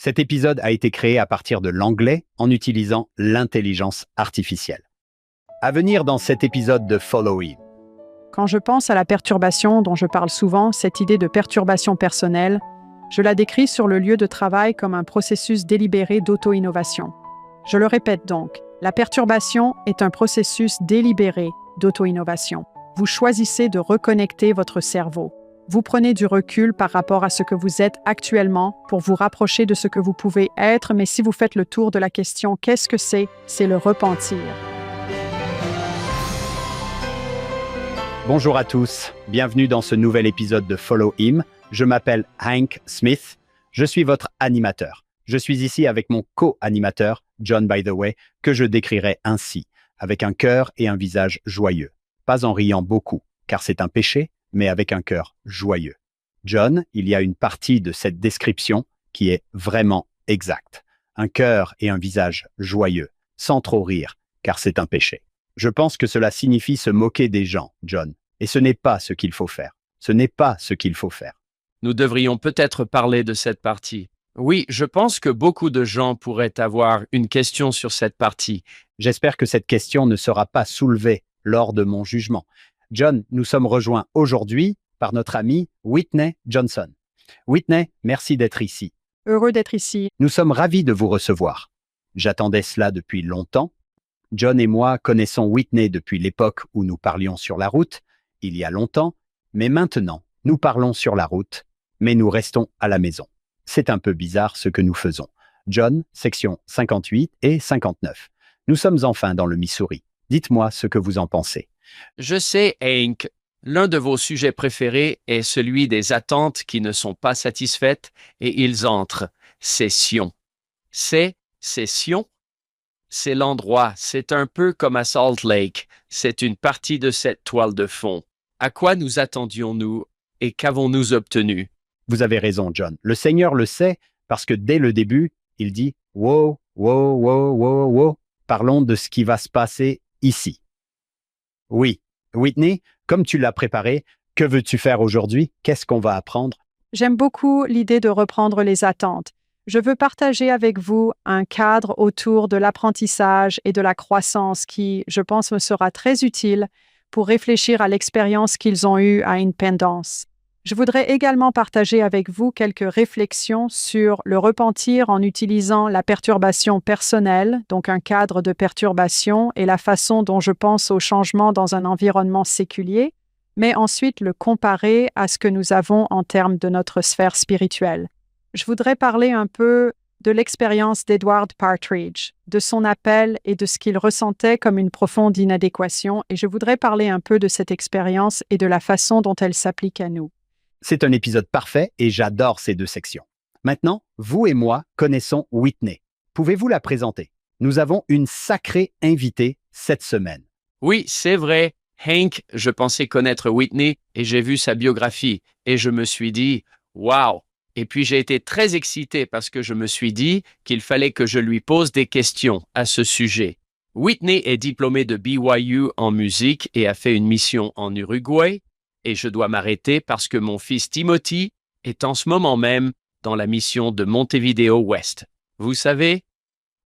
Cet épisode a été créé à partir de l'anglais en utilisant l'intelligence artificielle. À venir dans cet épisode de Follow Him. Quand je pense à la perturbation dont je parle souvent, cette idée de perturbation personnelle, je la décris sur le lieu de travail comme un processus délibéré d'auto-innovation. Je le répète donc, la perturbation est un processus délibéré d'auto-innovation. Vous choisissez de reconnecter votre cerveau. Vous prenez du recul par rapport à ce que vous êtes actuellement pour vous rapprocher de ce que vous pouvez être, mais si vous faites le tour de la question « qu'est-ce que c'est ?» c'est le repentir. Bonjour à tous, bienvenue dans ce nouvel épisode de Follow Him. Je m'appelle Hank Smith, je suis votre animateur. Je suis ici avec mon co-animateur, John By The Way, que je décrirai ainsi, avec un cœur et un visage joyeux. Pas en riant beaucoup, car c'est un péché, mais avec un cœur joyeux. John, il y a une partie de cette description qui est vraiment exacte. Un cœur et un visage joyeux, sans trop rire, car c'est un péché. Je pense que cela signifie se moquer des gens, John. Et ce n'est pas ce qu'il faut faire. Ce n'est pas ce qu'il faut faire. Nous devrions peut-être parler de cette partie. Oui, je pense que beaucoup de gens pourraient avoir une question sur cette partie. J'espère que cette question ne sera pas soulevée lors de mon jugement. John, nous sommes rejoints aujourd'hui par notre ami Whitney Johnson. Whitney, merci d'être ici. Heureux d'être ici. Nous sommes ravis de vous recevoir. J'attendais cela depuis longtemps. John et moi connaissons Whitney depuis l'époque où nous parlions sur la route, il y a longtemps, mais maintenant, nous parlons sur la route, mais nous restons à la maison. C'est un peu bizarre ce que nous faisons. John, section 58 et 59. Nous sommes enfin dans le Missouri. Dites-moi ce que vous en pensez. Je sais, Hank, l'un de vos sujets préférés est celui des attentes qui ne sont pas satisfaites et ils entrent. Session. Session? C'est l'endroit, c'est un peu comme à Salt Lake. C'est une partie de cette toile de fond. À quoi nous attendions-nous et qu'avons-nous obtenu? Vous avez raison, John. Le Seigneur le sait parce que dès le début, il dit « Wow, wow, wow, wow, wow, parlons de ce qui va se passer ici. » Oui, Whitney, comme tu l'as préparé, que veux-tu faire aujourd'hui? Qu'est-ce qu'on va apprendre? J'aime beaucoup l'idée de reprendre les attentes. Je veux partager avec vous un cadre autour de l'apprentissage et de la croissance qui, je pense, me sera très utile pour réfléchir à l'expérience qu'ils ont eue à Independence. Je voudrais également partager avec vous quelques réflexions sur le repentir en utilisant la perturbation personnelle, donc un cadre de perturbation et la façon dont je pense au changement dans un environnement séculier, mais ensuite le comparer à ce que nous avons en termes de notre sphère spirituelle. Je voudrais parler un peu de l'expérience d'Edward Partridge, de son appel et de ce qu'il ressentait comme une profonde inadéquation, et je voudrais parler un peu de cette expérience et de la façon dont elle s'applique à nous. C'est un épisode parfait et j'adore ces deux sections. Maintenant, vous et moi connaissons Whitney. Pouvez-vous la présenter? Nous avons une sacrée invitée cette semaine. Oui, c'est vrai. Hank, je pensais connaître Whitney et j'ai vu sa biographie et je me suis dit « Wow !» Et puis j'ai été très excité parce que je me suis dit qu'il fallait que je lui pose des questions à ce sujet. Whitney est diplômée de BYU en musique et a fait une mission en Uruguay. Et je dois m'arrêter parce que mon fils Timothy est en ce moment même dans la mission de Montevideo West. Vous savez?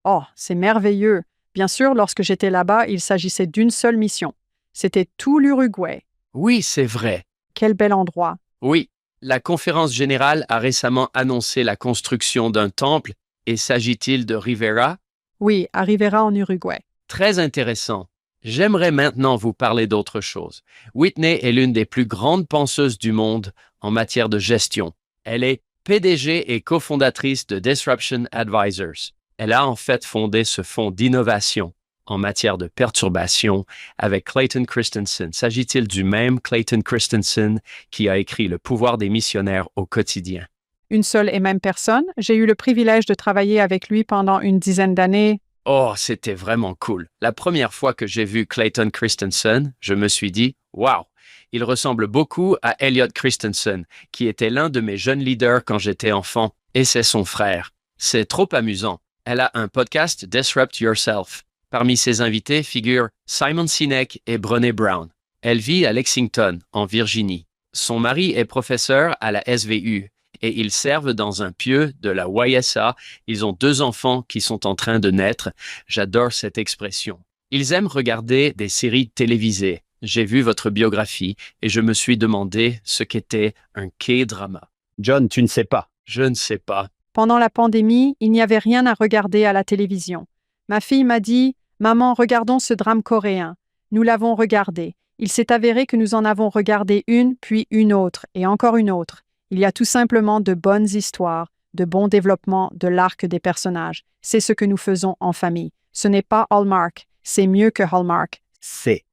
Oh, c'est merveilleux! Bien sûr, lorsque j'étais là-bas, il s'agissait d'une seule mission. C'était tout l'Uruguay. Oui, c'est vrai. Quel bel endroit! Oui, la conférence générale a récemment annoncé la construction d'un temple et s'agit-il de Rivera? Oui, à Rivera en Uruguay. Très intéressant. J'aimerais maintenant vous parler d'autre chose. Whitney est l'une des plus grandes penseuses du monde en matière de gestion. Elle est PDG et cofondatrice de Disruption Advisors. Elle a en fait fondé ce fonds d'innovation en matière de perturbation avec Clayton Christensen. S'agit-il du même Clayton Christensen qui a écrit Le pouvoir des missionnaires au quotidien? Une seule et même personne. J'ai eu le privilège de travailler avec lui pendant une dizaine d'années. Oh, c'était vraiment cool. La première fois que j'ai vu Clayton Christensen, je me suis dit « Wow !» Il ressemble beaucoup à Elliot Christensen, qui était l'un de mes jeunes leaders quand j'étais enfant, et c'est son frère. C'est trop amusant. Elle a un podcast Disrupt Yourself. Parmi ses invités figurent Simon Sinek et Brené Brown. Elle vit à Lexington, en Virginie. Son mari est professeur à la SVU et ils servent dans un pieu de la YSA. Ils ont 2 enfants qui sont en train de naître. J'adore cette expression. Ils aiment regarder des séries télévisées. J'ai vu votre biographie et je me suis demandé ce qu'était un K-drama. John, tu ne sais pas. Je ne sais pas. Pendant la pandémie, il n'y avait rien à regarder à la télévision. Ma fille m'a dit « Maman, regardons ce drame coréen. » Nous l'avons regardé. Il s'est avéré que nous en avons regardé une, puis une autre, et encore une autre. Il y a tout simplement de bonnes histoires, de bons développements de l'arc des personnages. C'est ce que nous faisons en famille. Ce n'est pas Hallmark, c'est mieux que Hallmark. C'est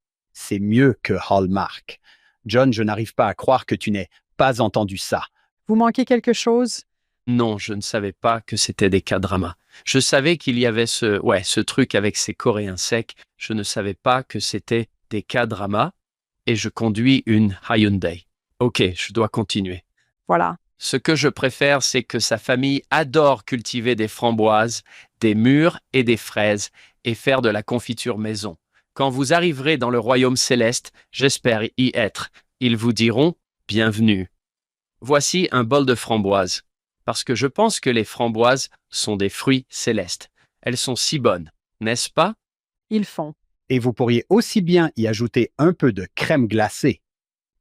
mieux que Hallmark. John, je n'arrive pas à croire que tu n'aies pas entendu ça. Vous manquez quelque chose? Non, je ne savais pas que c'était des K-dramas. Je savais qu'il y avait ce truc avec ces Coréens secs. Je ne savais pas que c'était des K-dramas et je conduis une Hyundai. Ok, je dois continuer. Voilà. Ce que je préfère, c'est que sa famille adore cultiver des framboises, des mûres et des fraises et faire de la confiture maison. Quand vous arriverez dans le royaume céleste, j'espère y être. Ils vous diront « Bienvenue ». Voici un bol de framboises, parce que je pense que les framboises sont des fruits célestes. Elles sont si bonnes, n'est-ce pas? Ils font. Et vous pourriez aussi bien y ajouter un peu de crème glacée.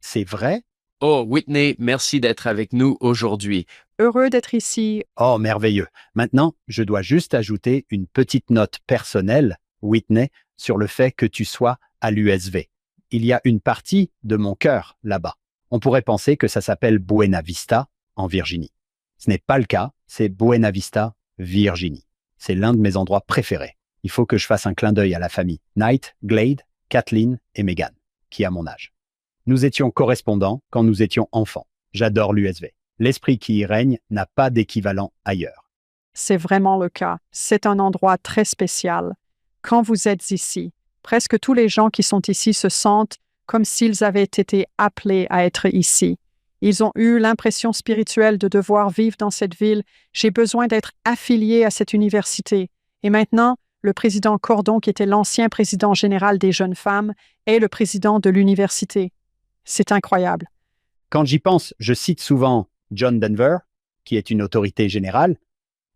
C'est vrai? Oh, Whitney, merci d'être avec nous aujourd'hui. Heureux d'être ici. Oh, merveilleux. Maintenant, je dois juste ajouter une petite note personnelle, Whitney, sur le fait que tu sois à l'USV. Il y a une partie de mon cœur là-bas. On pourrait penser que ça s'appelle Buena Vista, en Virginie. Ce n'est pas le cas, c'est Buena Vista, Virginie. C'est l'un de mes endroits préférés. Il faut que je fasse un clin d'œil à la famille Knight, Glade, Kathleen et Megan, qui a mon âge. Nous étions correspondants quand nous étions enfants. J'adore l'USV. L'esprit qui y règne n'a pas d'équivalent ailleurs. C'est vraiment le cas. C'est un endroit très spécial. Quand vous êtes ici, presque tous les gens qui sont ici se sentent comme s'ils avaient été appelés à être ici. Ils ont eu l'impression spirituelle de devoir vivre dans cette ville. J'ai besoin d'être affilié à cette université. Et maintenant, le président Cordon, qui était l'ancien président général des jeunes femmes, est le président de l'université. C'est incroyable. Quand j'y pense, je cite souvent John Denver, qui est une autorité générale.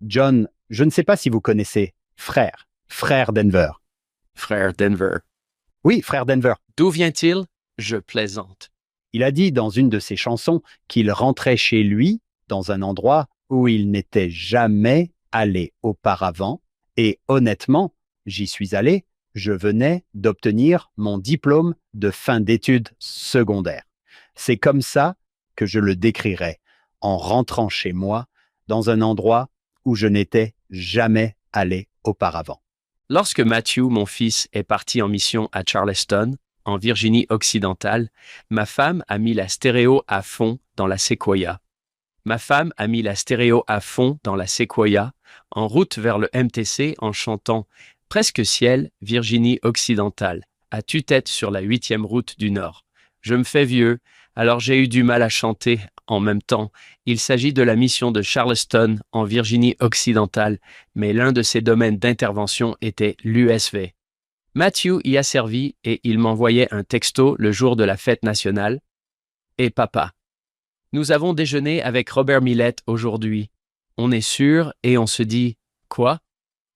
John, je ne sais pas si vous connaissez, frère Denver. Frère Denver. Oui, frère Denver. D'où vient-il? Je plaisante. Il a dit dans une de ses chansons qu'il rentrait chez lui dans un endroit où il n'était jamais allé auparavant. Et honnêtement, j'y suis allé, je venais d'obtenir mon diplôme de fin d'études secondaires. C'est comme ça que je le décrirais, en rentrant chez moi dans un endroit où je n'étais jamais allé auparavant. Lorsque Matthew, mon fils, est parti en mission à Charleston, en Virginie occidentale, ma femme a mis la stéréo à fond dans la Sequoia. En route vers le MTC en chantant « Presque ciel, Virginie occidentale » à tue-tête sur la 8e route du Nord. Je me fais vieux, alors j'ai eu du mal à chanter en même temps. Il s'agit de la mission de Charleston en Virginie occidentale, mais l'un de ses domaines d'intervention était l'USV. Matthew y a servi et il m'envoyait un texto le jour de la fête nationale. « Et papa, nous avons déjeuné avec Robert Millett aujourd'hui. On est sûr et on se dit « Quoi?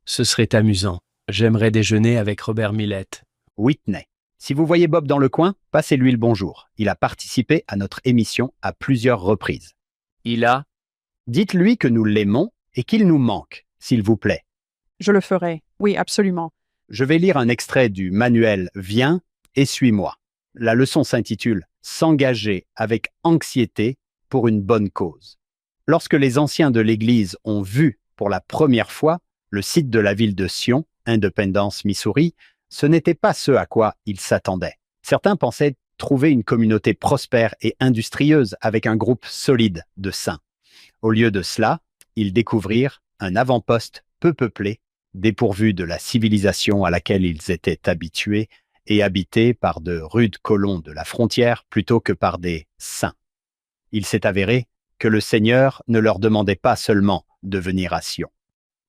Ce serait amusant. J'aimerais déjeuner avec Robert Millett. » Whitney. Si vous voyez Bob dans le coin, passez-lui le bonjour. Il a participé à notre émission à plusieurs reprises. Dites-lui que nous l'aimons et qu'il nous manque, s'il vous plaît. Je le ferai. Oui, absolument. Je vais lire un extrait du manuel « Viens et suis-moi ». La leçon s'intitule « S'engager avec anxiété pour une bonne cause ». Lorsque les anciens de l'Église ont vu pour la première fois le site de la ville de Sion, Independence, Missouri, ce n'était pas ce à quoi ils s'attendaient. Certains pensaient trouver une communauté prospère et industrieuse avec un groupe solide de saints. Au lieu de cela, ils découvrirent un avant-poste peu peuplé, dépourvu de la civilisation à laquelle ils étaient habitués et habité par de rudes colons de la frontière plutôt que par des saints. Il s'est avéré que le Seigneur ne leur demandait pas seulement de venir à Sion.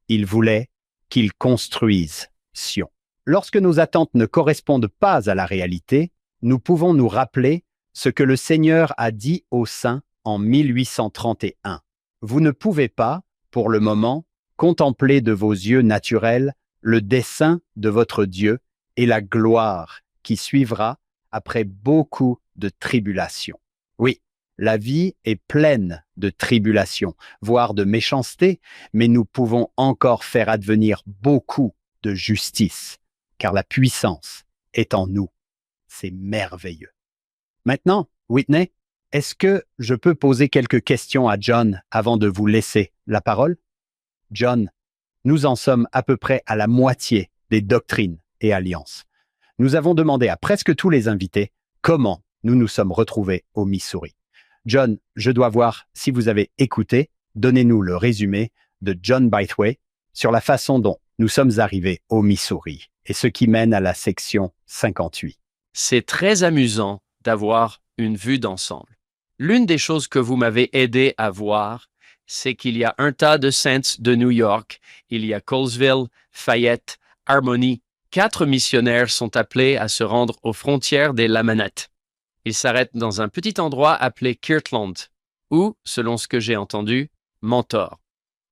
Il voulait qu'ils construisent Sion. Lorsque nos attentes ne correspondent pas à la réalité, nous pouvons nous rappeler ce que le Seigneur a dit aux saints en 1831. Vous ne pouvez pas, pour le moment, contempler de vos yeux naturels le dessein de votre Dieu et la gloire qui suivra après beaucoup de tribulations. Oui, la vie est pleine de tribulations, voire de méchanceté, mais nous pouvons encore faire advenir beaucoup de justice, car la puissance est en nous. C'est merveilleux. Maintenant, Whitney, est-ce que je peux poser quelques questions à John avant de vous laisser la parole? John, nous en sommes à peu près à la moitié des doctrines et alliances. Nous avons demandé à presque tous les invités comment nous nous sommes retrouvés au Missouri. John, je dois voir si vous avez écouté. Donnez-nous le résumé de John Bytheway sur la façon dont nous sommes arrivés au Missouri et ce qui mène à la section 58. C'est très amusant d'avoir une vue d'ensemble. L'une des choses que vous m'avez aidé à voir, c'est qu'il y a un tas de saints de New York, il y a Colesville, Fayette, Harmony. 4 missionnaires sont appelés à se rendre aux frontières des Lamanites. Ils s'arrêtent dans un petit endroit appelé Kirtland, ou, selon ce que j'ai entendu, Mentor.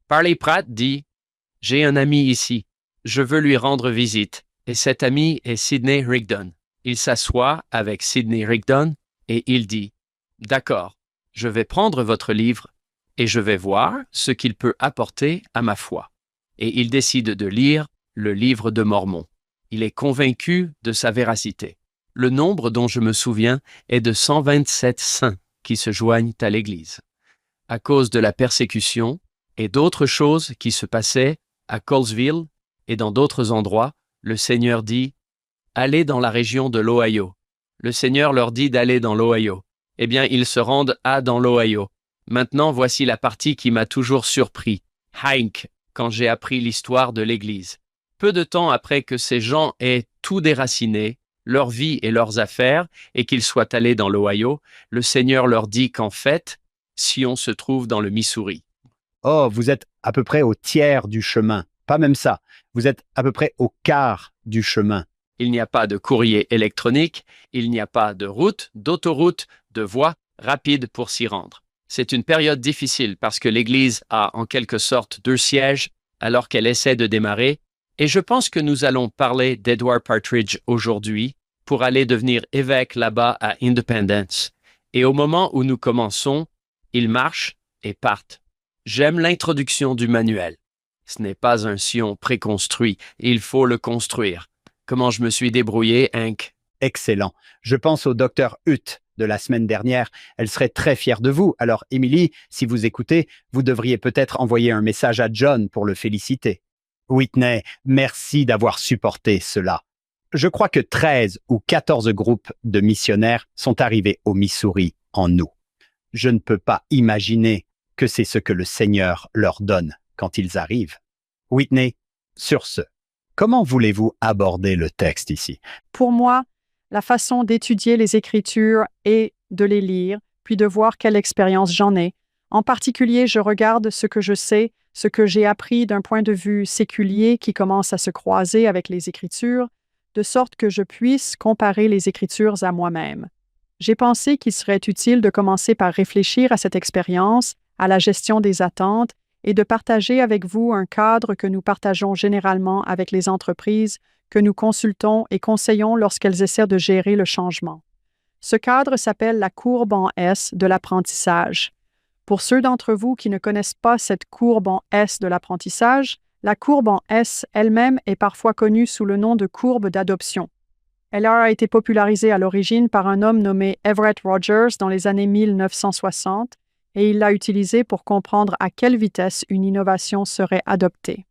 Parley Pratt dit « J'ai un ami ici, je veux lui rendre visite, et cet ami est Sidney Rigdon. » Il s'assoit avec Sidney Rigdon et il dit « D'accord, je vais prendre votre livre et je vais voir ce qu'il peut apporter à ma foi. » Et il décide de lire le livre de Mormon. Il est convaincu de sa véracité. Le nombre dont je me souviens est de 127 saints qui se joignent à l'Église. À cause de la persécution et d'autres choses qui se passaient à Colesville et dans d'autres endroits, le Seigneur dit « Allez dans la région de l'Ohio. » Le Seigneur leur dit d'aller dans l'Ohio. Eh bien, ils se rendent dans l'Ohio. Maintenant, voici la partie qui m'a toujours surpris. Hank, quand j'ai appris l'histoire de l'Église. Peu de temps après que ces gens aient tout déraciné, leur vie et leurs affaires, et qu'ils soient allés dans l'Ohio, le Seigneur leur dit qu'en fait, Sion se trouve dans le Missouri. Oh, vous êtes à peu près au tiers du chemin. Pas même ça. Vous êtes à peu près au quart du chemin. Il n'y a pas de courrier électronique, il n'y a pas de route, d'autoroute, de voie rapide pour s'y rendre. C'est une période difficile parce que l'Église a en quelque sorte 2 sièges alors qu'elle essaie de démarrer, et je pense que nous allons parler d'Edward Partridge aujourd'hui pour aller devenir évêque là-bas à Independence. Et au moment où nous commençons, ils marchent et partent. J'aime l'introduction du manuel. Ce n'est pas un Sion préconstruit, il faut le construire. Comment je me suis débrouillé, Hank? Excellent. Je pense au docteur Hutt de la semaine dernière. Elle serait très fière de vous. Alors, Emily, si vous écoutez, vous devriez peut-être envoyer un message à John pour le féliciter. Whitney, merci d'avoir supporté cela. Je crois que 13 ou 14 groupes de missionnaires sont arrivés au Missouri en août. Je ne peux pas imaginer que c'est ce que le Seigneur leur donne quand ils arrivent. Whitney, sur ce, comment voulez-vous aborder le texte ici? Pour moi, la façon d'étudier les Écritures est de les lire, puis de voir quelle expérience j'en ai. En particulier, je regarde ce que je sais, ce que j'ai appris d'un point de vue séculier qui commence à se croiser avec les Écritures, de sorte que je puisse comparer les Écritures à moi-même. J'ai pensé qu'il serait utile de commencer par réfléchir à cette expérience, à la gestion des attentes, et de partager avec vous un cadre que nous partageons généralement avec les entreprises que nous consultons et conseillons lorsqu'elles essaient de gérer le changement. Ce cadre s'appelle la courbe en S de l'apprentissage. Pour ceux d'entre vous qui ne connaissent pas cette courbe en S de l'apprentissage, la courbe en S elle-même est parfois connue sous le nom de courbe d'adoption. Elle a été popularisée à l'origine par un homme nommé Everett Rogers dans les années 1960 et il l'a utilisée pour comprendre à quelle vitesse une innovation serait adoptée.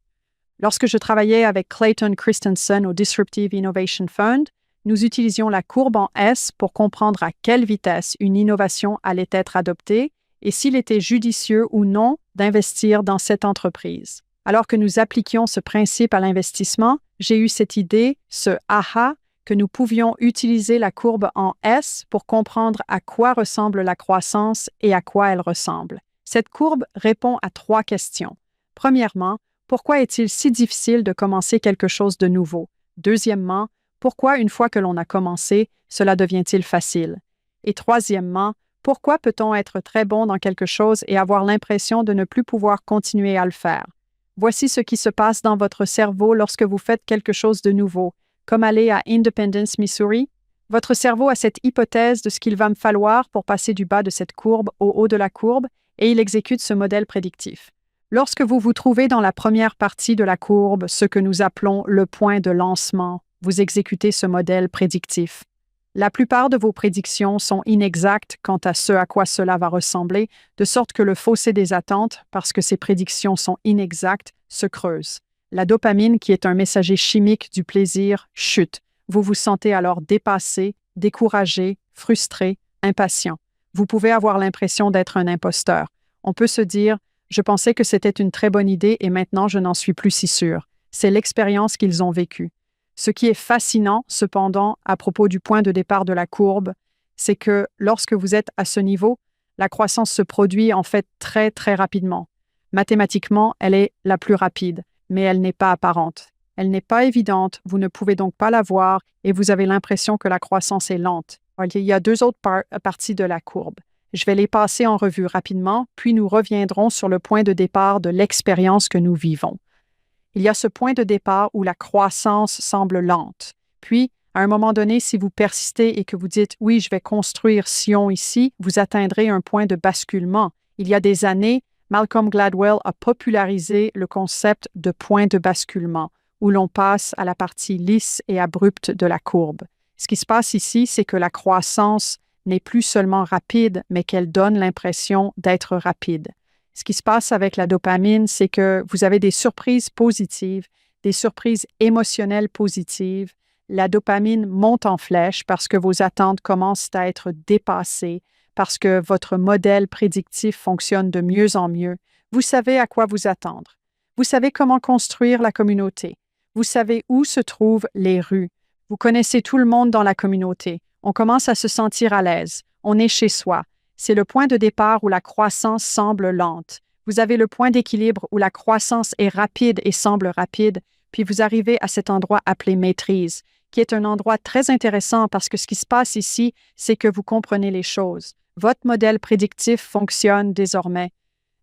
Lorsque je travaillais avec Clayton Christensen au Disruptive Innovation Fund, nous utilisions la courbe en S pour comprendre à quelle vitesse une innovation allait être adoptée et s'il était judicieux ou non d'investir dans cette entreprise. Alors que nous appliquions ce principe à l'investissement, j'ai eu cette idée, ce « aha », que nous pouvions utiliser la courbe en S pour comprendre à quoi ressemble la croissance et à quoi elle ressemble. Cette courbe répond à 3 questions. Premièrement, pourquoi est-il si difficile de commencer quelque chose de nouveau? Deuxièmement, pourquoi une fois que l'on a commencé, cela devient-il facile? Et troisièmement, Pourquoi peut-on être très bon dans quelque chose et avoir l'impression de ne plus pouvoir continuer à le faire? Voici ce qui se passe dans votre cerveau lorsque vous faites quelque chose de nouveau, comme aller à Independence, Missouri. Votre cerveau a cette hypothèse de ce qu'il va me falloir pour passer du bas de cette courbe au haut de la courbe et il exécute ce modèle prédictif. Lorsque vous vous trouvez dans la première partie de la courbe, ce que nous appelons le point de lancement, vous exécutez ce modèle prédictif. La plupart de vos prédictions sont inexactes quant à ce à quoi cela va ressembler, de sorte que le fossé des attentes, parce que ces prédictions sont inexactes, se creuse. La dopamine, qui est un messager chimique du plaisir, chute. Vous vous sentez alors dépassé, découragé, frustré, impatient. Vous pouvez avoir l'impression d'être un imposteur. On peut se dire « Je pensais que c'était une très bonne idée et maintenant je n'en suis plus si sûr ». C'est l'expérience qu'ils ont vécue. Ce qui est fascinant, cependant, à propos du point de départ de la courbe, c'est que lorsque vous êtes à ce niveau, la croissance se produit en fait très, très rapidement. Mathématiquement, elle est la plus rapide, mais elle n'est pas apparente. Elle n'est pas évidente, vous ne pouvez donc pas la voir et vous avez l'impression que la croissance est lente. Il y a deux autres parties de la courbe. Je vais les passer en revue rapidement, puis nous reviendrons sur le point de départ de l'expérience que nous vivons. Il y a ce point de départ où la croissance semble lente. Puis, à un moment donné, si vous persistez et que vous dites « oui, je vais construire Sion ici », vous atteindrez un point de basculement. Il y a des années, Malcolm Gladwell a popularisé le concept de point de basculement, où l'on passe à la partie lisse et abrupte de la courbe. Ce qui se passe ici, c'est que la croissance n'est plus seulement rapide, mais qu'elle donne l'impression d'être rapide. Ce qui se passe avec la dopamine, c'est que vous avez des surprises positives, des surprises émotionnelles positives. La dopamine monte en flèche parce que vos attentes commencent à être dépassées, parce que votre modèle prédictif fonctionne de mieux en mieux. Vous savez à quoi vous attendre. Vous savez comment construire la communauté. Vous savez où se trouvent les rues. Vous connaissez tout le monde dans la communauté. On commence à se sentir à l'aise. On est chez soi. C'est le point de départ où la croissance semble lente. Vous avez le point d'équilibre où la croissance est rapide et semble rapide, puis vous arrivez à cet endroit appelé maîtrise, qui est un endroit très intéressant parce que ce qui se passe ici, c'est que vous comprenez les choses. Votre modèle prédictif fonctionne désormais.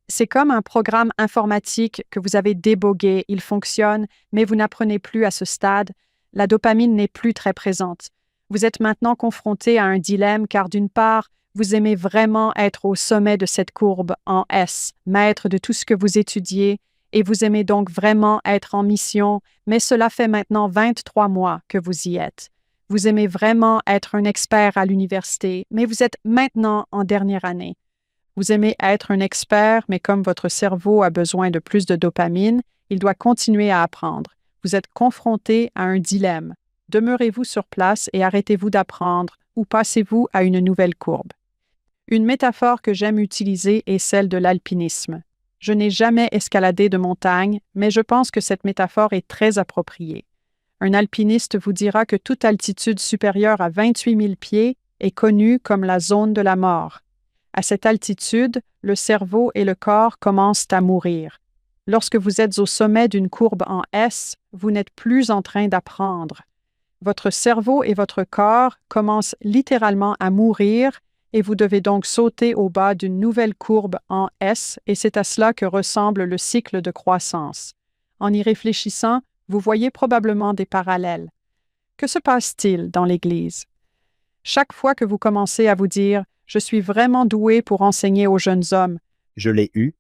C'est comme un programme informatique que vous avez débogué, il fonctionne, mais vous n'apprenez plus à ce stade. La dopamine n'est plus très présente. Vous êtes maintenant confronté à un dilemme car d'une part, vous aimez vraiment être au sommet de cette courbe en S, maître de tout ce que vous étudiez, et vous aimez donc vraiment être en mission, mais cela fait maintenant 23 mois que vous y êtes. Vous aimez vraiment être un expert à l'université, mais vous êtes maintenant en dernière année. Vous aimez être un expert, mais comme votre cerveau a besoin de plus de dopamine, il doit continuer à apprendre. Vous êtes confronté à un dilemme. Demeurez-vous sur place et arrêtez-vous d'apprendre, ou passez-vous à une nouvelle courbe? Une métaphore que j'aime utiliser est celle de l'alpinisme. Je n'ai jamais escaladé de montagne, mais je pense que cette métaphore est très appropriée. Un alpiniste vous dira que toute altitude supérieure à 28 000 pieds est connue comme la zone de la mort. À cette altitude, le cerveau et le corps commencent à mourir. Lorsque vous êtes au sommet d'une courbe en S, vous n'êtes plus en train d'apprendre. Votre cerveau et votre corps commencent littéralement à mourir et vous devez donc sauter au bas d'une nouvelle courbe en S et c'est à cela que ressemble le cycle de croissance. En y réfléchissant, vous voyez probablement des parallèles. Que se passe-t-il dans l'Église? Chaque fois que vous commencez à vous dire « Je suis vraiment doué pour enseigner aux jeunes hommes », Je l'ai eu.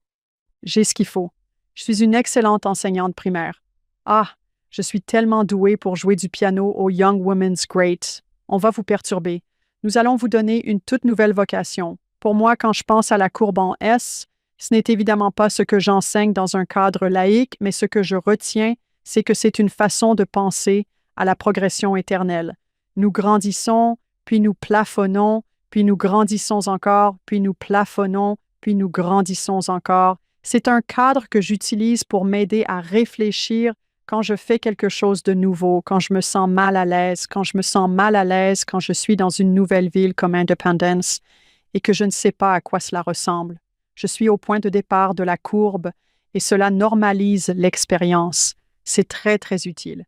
j'ai ce qu'il faut. Je suis une excellente enseignante primaire. Ah, je suis tellement douée pour jouer du piano au Young Women's Great. On va vous perturber. Nous allons vous donner une toute nouvelle vocation. Pour moi, quand je pense à la courbe en S, ce n'est évidemment pas ce que j'enseigne dans un cadre laïque, mais ce que je retiens, c'est que c'est une façon de penser à la progression éternelle. Nous grandissons, puis nous plafonnons, puis nous grandissons encore, puis nous plafonnons, puis nous grandissons encore. C'est un cadre que j'utilise pour m'aider à réfléchir quand je fais quelque chose de nouveau, quand je me sens mal à l'aise, quand je me sens mal à l'aise quand je suis dans une nouvelle ville comme Independence et que je ne sais pas à quoi cela ressemble. Je suis au point de départ de la courbe et cela normalise l'expérience. C'est très, très utile.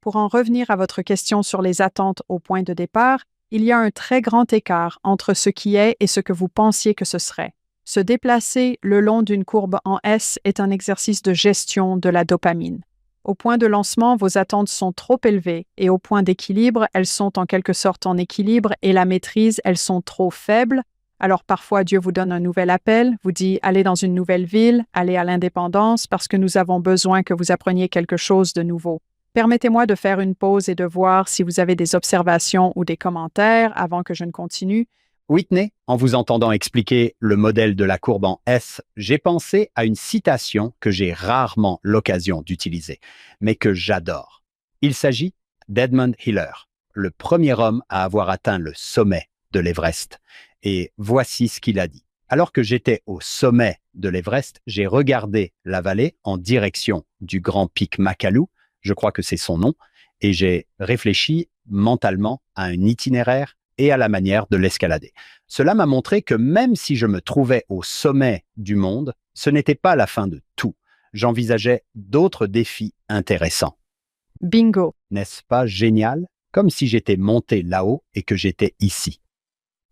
Pour en revenir à votre question sur les attentes au point de départ, Il y a un très grand écart entre ce qui est et ce que vous pensiez que ce serait. Se déplacer le long d'une courbe en S est un exercice de gestion de la dopamine. Au point de lancement, vos attentes sont trop élevées et au point d'équilibre, elles sont en quelque sorte en équilibre et la maîtrise, elles sont trop faibles. Alors parfois, Dieu vous donne un nouvel appel, vous dit « Allez dans une nouvelle ville, allez à l'indépendance parce que nous avons besoin que vous appreniez quelque chose de nouveau. » Permettez-moi de faire une pause et de voir si vous avez des observations ou des commentaires avant que je ne continue. Whitney, en vous entendant expliquer le modèle de la courbe en S, j'ai pensé à une citation que j'ai rarement l'occasion d'utiliser, mais que j'adore. Il s'agit d'Edmund Hillary, le premier homme à avoir atteint le sommet de l'Everest. Et voici ce qu'il a dit. Alors que j'étais au sommet de l'Everest, j'ai regardé la vallée en direction du grand pic Makalu, je crois que c'est son nom, et j'ai réfléchi mentalement à un itinéraire et à la manière de l'escalader. Cela m'a montré que même si je me trouvais au sommet du monde, ce n'était pas la fin de tout. J'envisageais d'autres défis intéressants. Bingo! N'est-ce pas génial? Comme si j'étais monté là-haut et que j'étais ici.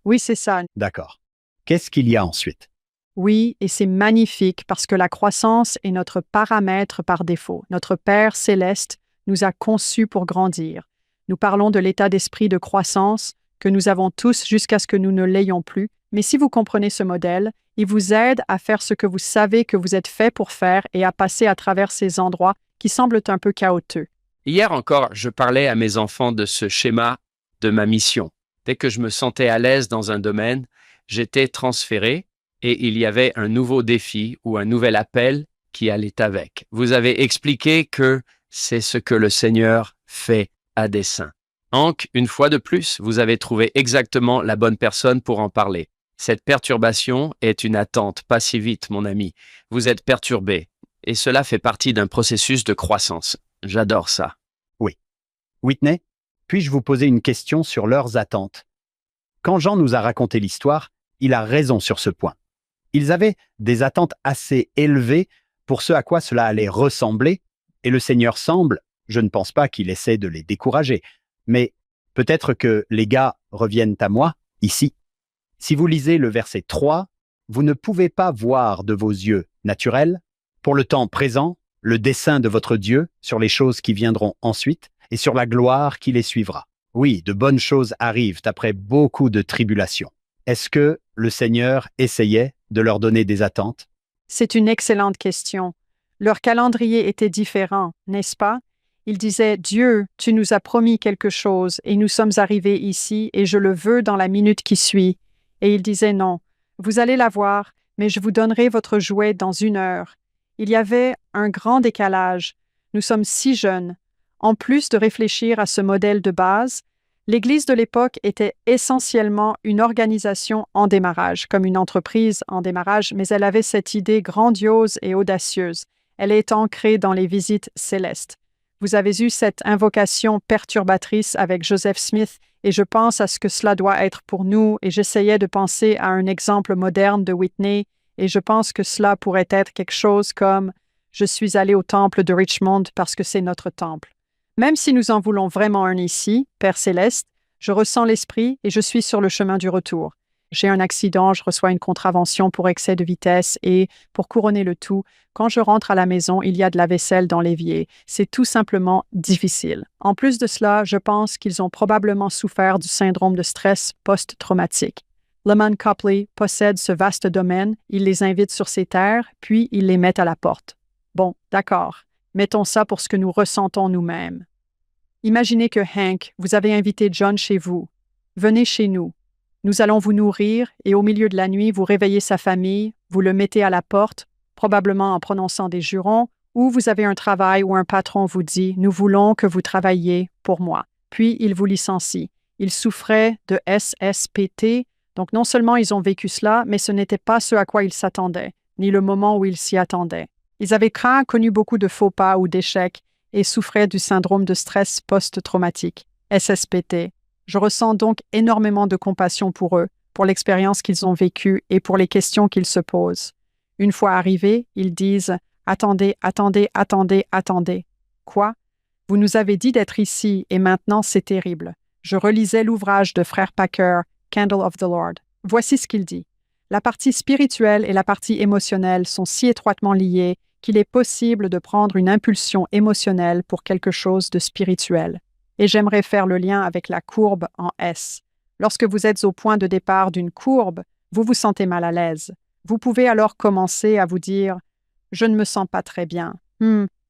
Oui, c'est ça. D'accord. Qu'est-ce qu'il y a ensuite? Oui, et c'est magnifique parce que la croissance est notre paramètre par défaut. Notre Père céleste nous a conçus pour grandir. Nous parlons de l'état d'esprit de croissance que nous avons tous jusqu'à ce que nous ne l'ayons plus. Mais si vous comprenez ce modèle, il vous aide à faire ce que vous savez que vous êtes fait pour faire et à passer à travers ces endroits qui semblent un peu chaotiques. Hier encore, je parlais à mes enfants de ce schéma de ma mission. Dès que je me sentais à l'aise dans un domaine, j'étais transféré et il y avait un nouveau défi ou un nouvel appel qui allait avec. Vous avez expliqué que c'est ce que le Seigneur fait à dessein. Hank, une fois de plus, vous avez trouvé exactement la bonne personne pour en parler. Cette perturbation est une attente. Pas si vite, mon ami. Vous êtes perturbé. Et cela fait partie d'un processus de croissance. J'adore ça. Oui. Whitney, puis-je vous poser une question sur leurs attentes? Quand Jean nous a raconté l'histoire, il a raison sur ce point. Ils avaient des attentes assez élevées pour ce à quoi cela allait ressembler, et le Seigneur semble, je ne pense pas qu'il essaie de les décourager, mais peut-être que les gars reviennent à moi, ici. Si vous lisez le verset 3, vous ne pouvez pas voir de vos yeux naturels, pour le temps présent, le dessein de votre Dieu sur les choses qui viendront ensuite et sur la gloire qui les suivra. Oui, de bonnes choses arrivent après beaucoup de tribulations. Est-ce que le Seigneur essayait de leur donner des attentes? C'est une excellente question. Leur calendrier était différent, n'est-ce pas? Ils disaient « Dieu, tu nous as promis quelque chose et nous sommes arrivés ici et je le veux dans la minute qui suit. » Et il disait « Non, vous allez l'avoir, mais je vous donnerai votre jouet dans 1 heure. » Il y avait un grand décalage. Nous sommes si jeunes. En plus de réfléchir à ce modèle de base, l'Église de l'époque était essentiellement une organisation en démarrage, comme une entreprise en démarrage, mais elle avait cette idée grandiose et audacieuse. Elle est ancrée dans les visites célestes. Vous avez eu cette invocation perturbatrice avec Joseph Smith et je pense à ce que cela doit être pour nous et j'essayais de penser à un exemple moderne de Whitney et je pense que cela pourrait être quelque chose comme « Je suis allé au temple de Richmond parce que c'est notre temple ». Même si nous en voulons vraiment un ici, Père Céleste, je ressens l'esprit et je suis sur le chemin du retour. J'ai un accident, je reçois une contravention pour excès de vitesse et, pour couronner le tout, quand je rentre à la maison, il y a de la vaisselle dans l'évier. C'est tout simplement difficile. En plus de cela, je pense qu'ils ont probablement souffert du syndrome de stress post-traumatique. Lyman Copley possède ce vaste domaine, il les invite sur ses terres, puis il les met à la porte. Bon, d'accord. Mettons ça pour ce que nous ressentons nous-mêmes. Imaginez que Hank, vous avez invité John chez vous. Venez chez nous. Nous allons vous nourrir et au milieu de la nuit, vous réveillez sa famille, vous le mettez à la porte, probablement en prononçant des jurons, ou vous avez un travail où un patron vous dit « Nous voulons que vous travailliez pour moi ». Puis il vous licencie. Il souffrait de SSPT, donc non seulement ils ont vécu cela, mais ce n'était pas ce à quoi ils s'attendaient, ni le moment où ils s'y attendaient. Ils avaient connu beaucoup de faux pas ou d'échecs et souffraient du syndrome de stress post-traumatique, SSPT. Je ressens donc énormément de compassion pour eux, pour l'expérience qu'ils ont vécue et pour les questions qu'ils se posent. Une fois arrivés, ils disent « Attendez, attendez, attendez, attendez. Quoi? Vous nous avez dit d'être ici et maintenant c'est terrible. je relisais l'ouvrage de Frère Packer, Candle of the Lord. Voici ce qu'il dit. La partie spirituelle et la partie émotionnelle sont si étroitement liées qu'il est possible de prendre une impulsion émotionnelle pour quelque chose de spirituel. Et j'aimerais faire le lien avec la courbe en S. Lorsque vous êtes au point de départ d'une courbe, vous vous sentez mal à l'aise. Vous pouvez alors commencer à vous dire « Je ne me sens pas très bien.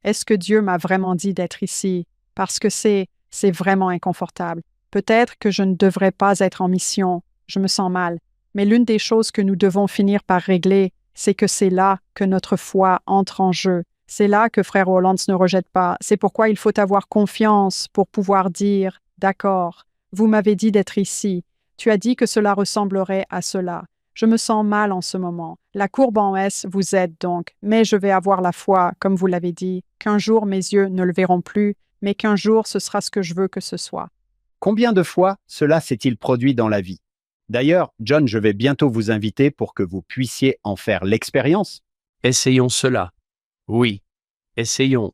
Est-ce que Dieu m'a vraiment dit d'être ici? Parce que c'est vraiment inconfortable. Peut-être que je ne devrais pas être en mission. Je me sens mal. » Mais l'une des choses que nous devons finir par régler, c'est que c'est là que notre foi entre en jeu. C'est là que Frère Hollands ne rejette pas. C'est pourquoi il faut avoir confiance pour pouvoir dire « D'accord, vous m'avez dit d'être ici. Tu as dit que cela ressemblerait à cela. Je me sens mal en ce moment. La courbe en S vous aide donc, mais je vais avoir la foi, comme vous l'avez dit, qu'un jour mes yeux ne le verront plus, mais qu'un jour ce sera ce que je veux que ce soit. » Combien de fois cela s'est-il produit dans la vie? D'ailleurs, John, je vais bientôt vous inviter pour que vous puissiez en faire l'expérience. Essayons cela. Oui. Essayons.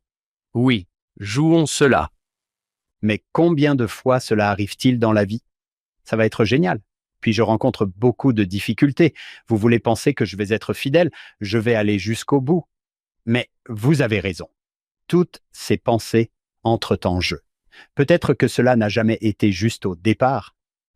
Oui. Jouons cela. Mais combien de fois cela arrive-t-il dans la vie? Ça va être génial. Puis je rencontre beaucoup de difficultés. Vous voulez penser que je vais être fidèle, je vais aller jusqu'au bout. Mais vous avez raison. Toutes ces pensées entrent en jeu. Peut-être que cela n'a jamais été juste au départ.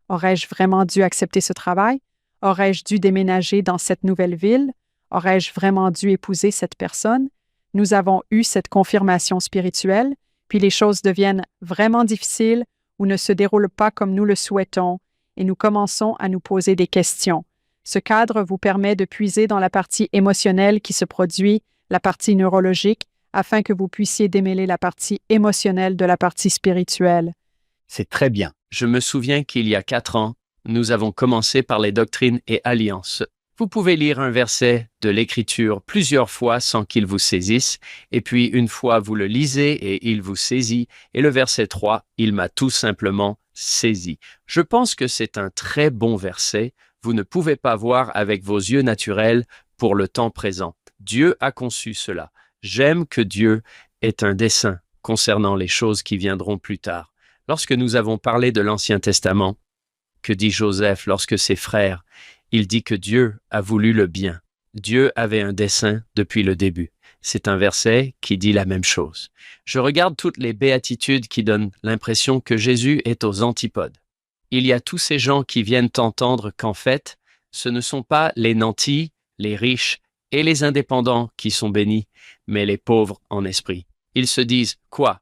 Aurais-je vraiment dû accepter ce travail? Aurais-je dû déménager dans cette nouvelle ville? Aurais-je vraiment dû épouser cette personne? Nous avons eu cette confirmation spirituelle, puis les choses deviennent vraiment difficiles ou ne se déroulent pas comme nous le souhaitons, et nous commençons à nous poser des questions. Ce cadre vous permet de puiser dans la partie émotionnelle qui se produit, la partie neurologique, afin que vous puissiez démêler la partie émotionnelle de la partie spirituelle. C'est très bien. Je me souviens qu'il y a 4 ans, nous avons commencé par les doctrines et alliances. Vous pouvez lire un verset de l'Écriture plusieurs fois sans qu'il vous saisisse, et puis une fois vous le lisez et il vous saisit, et le verset 3, il m'a tout simplement saisi. Je pense que c'est un très bon verset. Vous ne pouvez pas voir avec vos yeux naturels pour le temps présent. Dieu a conçu cela. J'aime que Dieu ait un dessein concernant les choses qui viendront plus tard. Lorsque nous avons parlé de l'Ancien Testament, que dit Joseph lorsque ses frères, il dit que Dieu a voulu le bien. Dieu avait un dessein depuis le début. C'est un verset qui dit la même chose. Je regarde toutes les béatitudes qui donnent l'impression que Jésus est aux antipodes. Il y a tous ces gens qui viennent entendre qu'en fait, ce ne sont pas les nantis, les riches et les indépendants qui sont bénis, mais les pauvres en esprit. Ils se disent « Quoi?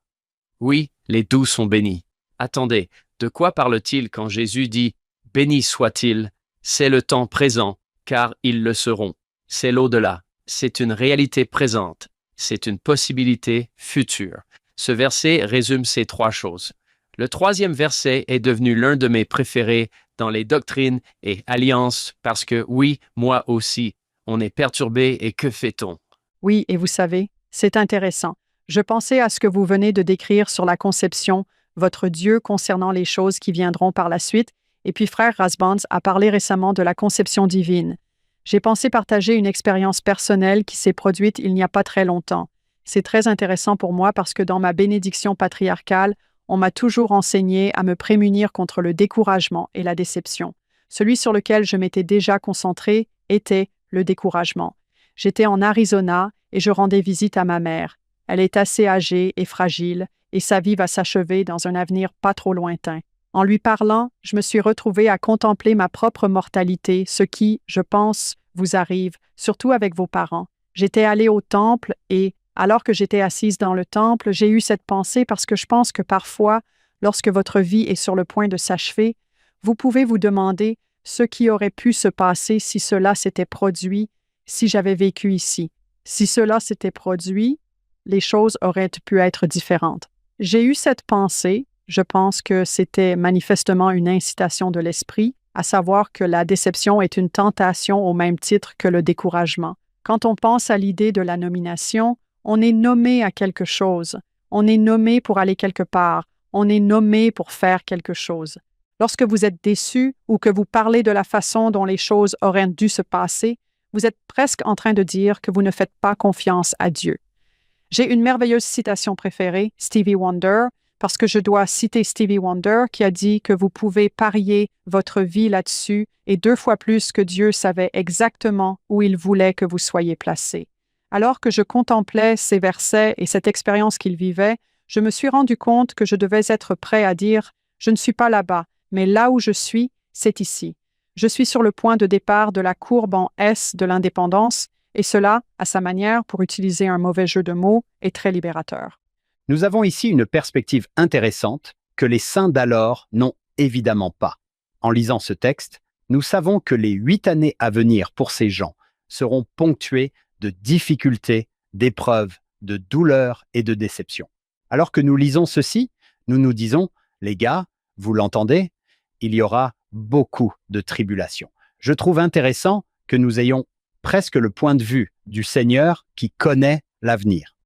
Oui, les doux sont bénis. » Attendez, de quoi parle-t-il quand Jésus dit « Béni soit-il » ? C'est le temps présent, car ils le seront. C'est l'au-delà. C'est une réalité présente. C'est une possibilité future. Ce verset résume ces 3 choses. Le 3e verset est devenu l'un de mes préférés dans les doctrines et alliances parce que oui, moi aussi, on est perturbé et que fait-on? Oui, et vous savez, c'est intéressant. Je pensais à ce que vous venez de décrire sur la conception, votre Dieu concernant les choses qui viendront par la suite, et puis Frère Rasbands a parlé récemment de la conception divine. J'ai pensé partager une expérience personnelle qui s'est produite il n'y a pas très longtemps. C'est très intéressant pour moi parce que dans ma bénédiction patriarcale, on m'a toujours enseigné à me prémunir contre le découragement et la déception. Celui sur lequel je m'étais déjà concentré était le découragement. J'étais en Arizona et je rendais visite à ma mère. Elle est assez âgée et fragile, et sa vie va s'achever dans un avenir pas trop lointain. En lui parlant, je me suis retrouvée à contempler ma propre mortalité, ce qui, je pense, vous arrive, surtout avec vos parents. J'étais allée au temple et, alors que j'étais assise dans le temple, j'ai eu cette pensée parce que je pense que parfois, lorsque votre vie est sur le point de s'achever, vous pouvez vous demander ce qui aurait pu se passer si cela s'était produit, si j'avais vécu ici. Si cela s'était produit, les choses auraient pu être différentes. J'ai eu cette pensée, je pense que c'était manifestement une incitation de l'esprit, à savoir que la déception est une tentation au même titre que le découragement. Quand on pense à l'idée de la nomination, on est nommé à quelque chose, on est nommé pour aller quelque part, on est nommé pour faire quelque chose. Lorsque vous êtes déçu ou que vous parlez de la façon dont les choses auraient dû se passer, vous êtes presque en train de dire que vous ne faites pas confiance à Dieu. J'ai une merveilleuse citation préférée, Stevie Wonder, parce que je dois citer Stevie Wonder qui a dit que vous pouvez parier votre vie là-dessus et 2 fois plus que Dieu savait exactement où il voulait que vous soyez placés. Alors que je contemplais ces versets et cette expérience qu'il vivait, je me suis rendu compte que je devais être prêt à dire « Je ne suis pas là-bas, mais là où je suis, c'est ici. Je suis sur le point de départ de la courbe en S de l'indépendance, et cela, à sa manière, pour utiliser un mauvais jeu de mots, est très libérateur. » Nous avons ici une perspective intéressante que les saints d'alors n'ont évidemment pas. En lisant ce texte, nous savons que les 8 années à venir pour ces gens seront ponctuées de difficultés, d'épreuves, de douleurs et de déceptions. Alors que nous lisons ceci, nous nous disons, les gars, vous l'entendez, il y aura beaucoup de tribulations. Je trouve intéressant que nous ayons presque le point de vue du Seigneur qui connaît l'avenir.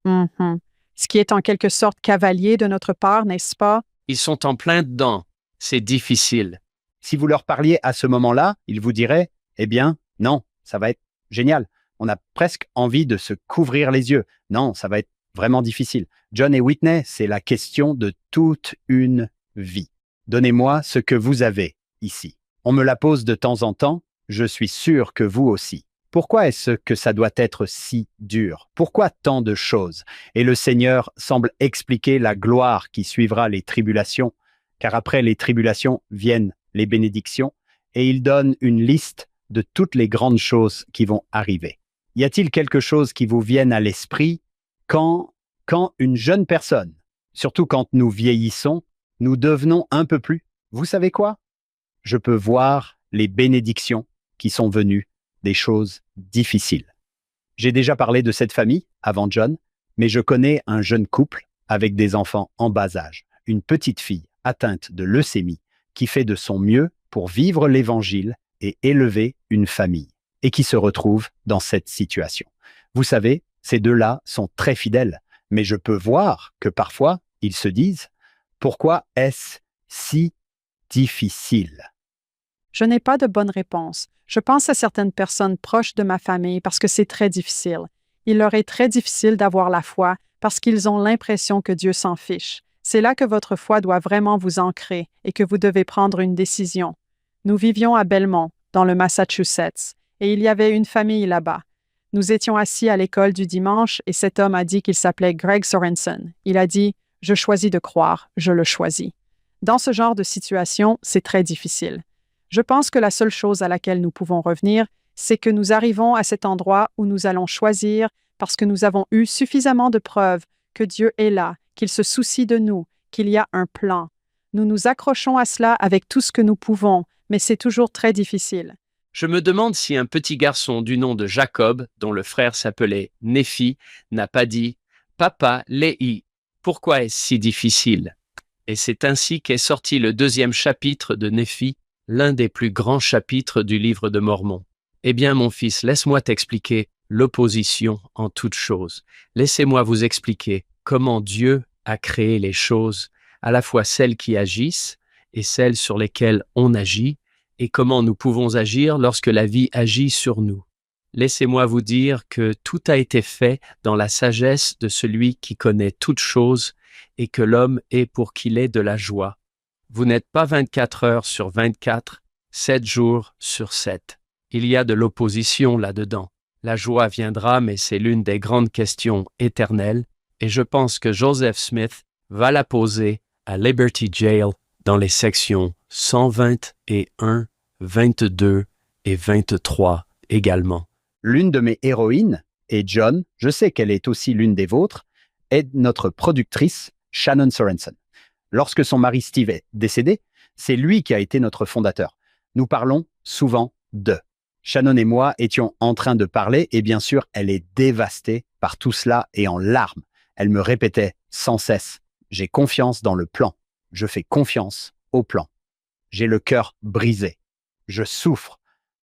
Ce qui est en quelque sorte cavalier de notre part, n'est-ce pas? Ils sont en plein dedans. C'est difficile. Si vous leur parliez à ce moment-là, ils vous diraient, eh bien, non, ça va être génial. On a presque envie de se couvrir les yeux. Non, ça va être vraiment difficile. John et Whitney, c'est la question de toute une vie. Donnez-moi ce que vous avez ici. On me la pose de temps en temps, je suis sûr que vous aussi. Pourquoi est-ce que ça doit être si dur? Pourquoi tant de choses? Et le Seigneur semble expliquer la gloire qui suivra les tribulations, car après les tribulations viennent les bénédictions, et il donne une liste de toutes les grandes choses qui vont arriver. Y a-t-il quelque chose qui vous vienne à l'esprit quand une jeune personne, surtout quand nous vieillissons, nous devenons un peu plus? Vous savez quoi? Je peux voir les bénédictions qui sont venues des choses difficiles. J'ai déjà parlé de cette famille avant John, mais je connais un jeune couple avec des enfants en bas âge, une petite fille atteinte de leucémie qui fait de son mieux pour vivre l'Évangile et élever une famille, et qui se retrouve dans cette situation. Vous savez, ces deux-là sont très fidèles, mais je peux voir que parfois, ils se disent « Pourquoi est-ce si difficile ?» Je n'ai pas de bonne réponse. Je pense à certaines personnes proches de ma famille parce que c'est très difficile. Il leur est très difficile d'avoir la foi parce qu'ils ont l'impression que Dieu s'en fiche. C'est là que votre foi doit vraiment vous ancrer et que vous devez prendre une décision. Nous vivions à Belmont, dans le Massachusetts, et il y avait une famille là-bas. Nous étions assis à l'école du dimanche et cet homme a dit qu'il s'appelait Greg Sorensen. Il a dit « Je choisis de croire, je le choisis ». Dans ce genre de situation, c'est très difficile. Je pense que la seule chose à laquelle nous pouvons revenir, c'est que nous arrivons à cet endroit où nous allons choisir parce que nous avons eu suffisamment de preuves que Dieu est là, qu'il se soucie de nous, qu'il y a un plan. Nous nous accrochons à cela avec tout ce que nous pouvons, mais c'est toujours très difficile. Je me demande si un petit garçon du nom de Jacob, dont le frère s'appelait Néphi, n'a pas dit « Papa, Léhi, pourquoi est-ce si difficile ?» Et c'est ainsi qu'est sorti le 2e chapitre de Néphi, l'un des plus grands chapitres du livre de Mormon. Eh bien, mon fils, laisse-moi t'expliquer l'opposition en toutes choses. Laissez-moi vous expliquer comment Dieu a créé les choses, à la fois celles qui agissent et celles sur lesquelles on agit, et comment nous pouvons agir lorsque la vie agit sur nous. Laissez-moi vous dire que tout a été fait dans la sagesse de celui qui connaît toutes choses et que l'homme est pour qu'il ait de la joie. Vous n'êtes pas 24 heures sur 24, 7 jours sur 7. Il y a de l'opposition là-dedans. La joie viendra, mais c'est l'une des grandes questions éternelles, et je pense que Joseph Smith va la poser à Liberty Jail dans les sections 121, 22 et 23 également. L'une de mes héroïnes, et John, je sais qu'elle est aussi l'une des vôtres, est notre productrice Shannon Sorensen. Lorsque son mari Steve est décédé, c'est lui qui a été notre fondateur. Nous parlons souvent d'eux. Shannon et moi étions en train de parler et bien sûr, elle est dévastée par tout cela et en larmes. Elle me répétait sans cesse « J'ai confiance dans le plan. Je fais confiance au plan. J'ai le cœur brisé. Je souffre.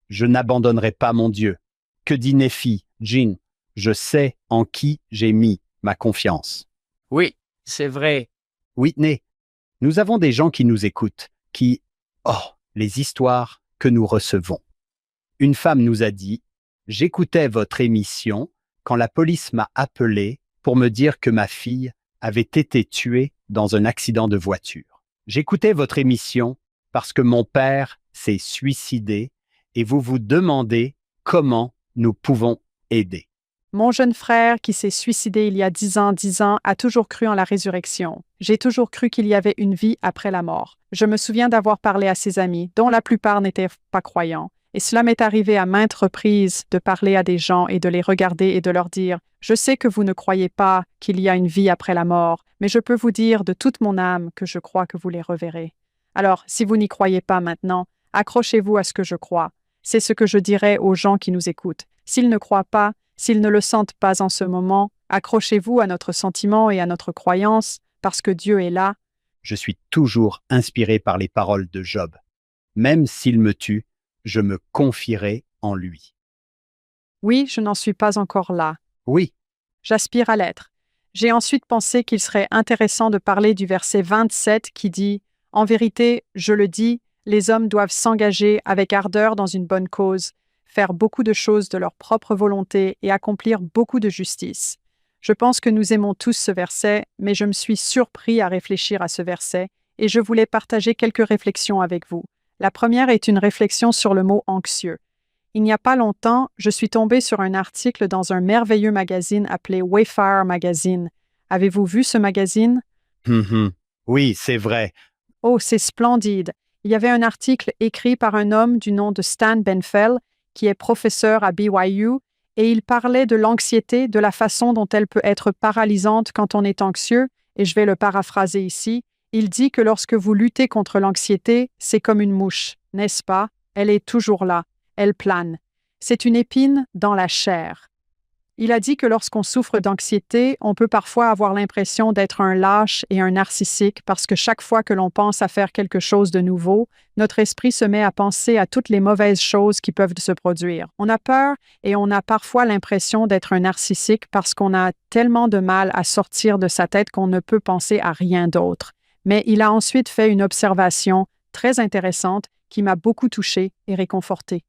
Je n'abandonnerai pas mon Dieu. Que dit Néphi, Jean? Je sais en qui j'ai mis ma confiance. » Oui, c'est vrai. Whitney, nous avons des gens qui nous écoutent, les histoires que nous recevons. Une femme nous a dit « J'écoutais votre émission quand la police m'a appelé pour me dire que ma fille avait été tué dans un accident de voiture. J'écoutais votre émission parce que mon père s'est suicidé et vous vous demandez comment nous pouvons aider. Mon jeune frère qui s'est suicidé il y a 10 ans, a toujours cru en la résurrection. J'ai toujours cru qu'il y avait une vie après la mort. Je me souviens d'avoir parlé à ses amis, dont la plupart n'étaient pas croyants. Et cela m'est arrivé à maintes reprises de parler à des gens et de les regarder et de leur dire « Je sais que vous ne croyez pas qu'il y a une vie après la mort, mais je peux vous dire de toute mon âme que je crois que vous les reverrez. Alors, si vous n'y croyez pas maintenant, accrochez-vous à ce que je crois. C'est ce que je dirais aux gens qui nous écoutent. S'ils ne croient pas, s'ils ne le sentent pas en ce moment, accrochez-vous à notre sentiment et à notre croyance, parce que Dieu est là. » Je suis toujours inspiré par les paroles de Job. Même s'il me tue, je me confierai en lui. Oui, je n'en suis pas encore là. Oui, J'aspire à l'être. J'ai ensuite pensé qu'il serait intéressant de parler du verset 27 qui dit « En vérité, je le dis, les hommes doivent s'engager avec ardeur dans une bonne cause, faire beaucoup de choses de leur propre volonté et accomplir beaucoup de justice. » Je pense que nous aimons tous ce verset, mais je me suis surpris à réfléchir à ce verset et je voulais partager quelques réflexions avec vous. La première est une réflexion sur le mot anxieux. Il n'y a pas longtemps, je suis tombée sur un article dans un merveilleux magazine appelé Wayfarer Magazine. Avez-vous vu ce magazine? Oui, c'est vrai. Oh, c'est splendide. Il y avait un article écrit par un homme du nom de Stan Benfell, qui est professeur à BYU, et il parlait de l'anxiété, de la façon dont elle peut être paralysante quand on est anxieux, et je vais le paraphraser ici. Il dit que lorsque vous luttez contre l'anxiété, c'est comme une mouche, n'est-ce pas? Elle est toujours là. Elle plane. C'est une épine dans la chair. Il a dit que lorsqu'on souffre d'anxiété, on peut parfois avoir l'impression d'être un lâche et un narcissique parce que chaque fois que l'on pense à faire quelque chose de nouveau, notre esprit se met à penser à toutes les mauvaises choses qui peuvent se produire. On a peur et on a parfois l'impression d'être un narcissique parce qu'on a tellement de mal à sortir de sa tête qu'on ne peut penser à rien d'autre. Mais il a ensuite fait une observation très intéressante qui m'a beaucoup touchée et réconfortée.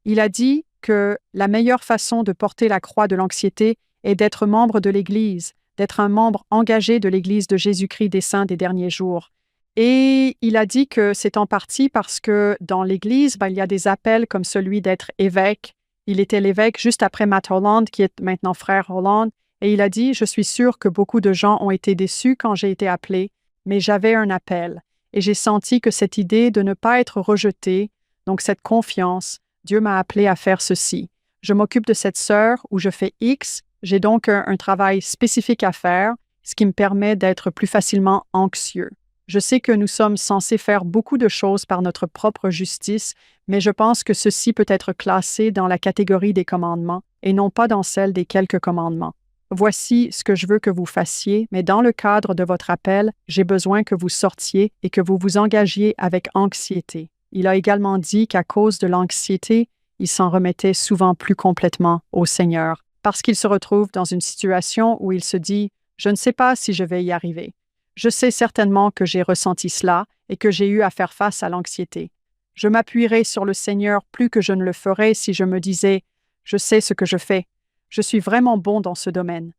Il a dit que la meilleure façon de porter la croix de l'anxiété est d'être membre de l'Église, d'être un membre engagé de l'Église de Jésus-Christ des Saints des derniers jours. Et il a dit que c'est en partie parce que dans l'Église, il y a des appels comme celui d'être évêque. Il était l'évêque juste après Matt Holland, qui est maintenant frère Holland. Et il a dit, je suis sûr que beaucoup de gens ont été déçus quand j'ai été appelé, mais j'avais un appel. Et j'ai senti que cette idée de ne pas être rejeté, donc cette confiance, Dieu m'a appelé à faire ceci. Je m'occupe de cette sœur où je fais X. J'ai donc un travail spécifique à faire, ce qui me permet d'être plus facilement anxieux. Je sais que nous sommes censés faire beaucoup de choses par notre propre justice, mais je pense que ceci peut être classé dans la catégorie des commandements et non pas dans celle des quelques commandements. Voici ce que je veux que vous fassiez, mais dans le cadre de votre appel, j'ai besoin que vous sortiez et que vous vous engagiez avec anxiété. Il a également dit qu'à cause de l'anxiété, il s'en remettait souvent plus complètement au Seigneur, parce qu'il se retrouve dans une situation où il se dit « Je ne sais pas si je vais y arriver. Je sais certainement que j'ai ressenti cela et que j'ai eu à faire face à l'anxiété. Je m'appuierai sur le Seigneur plus que je ne le ferais si je me disais « Je sais ce que je fais. Je suis vraiment bon dans ce domaine.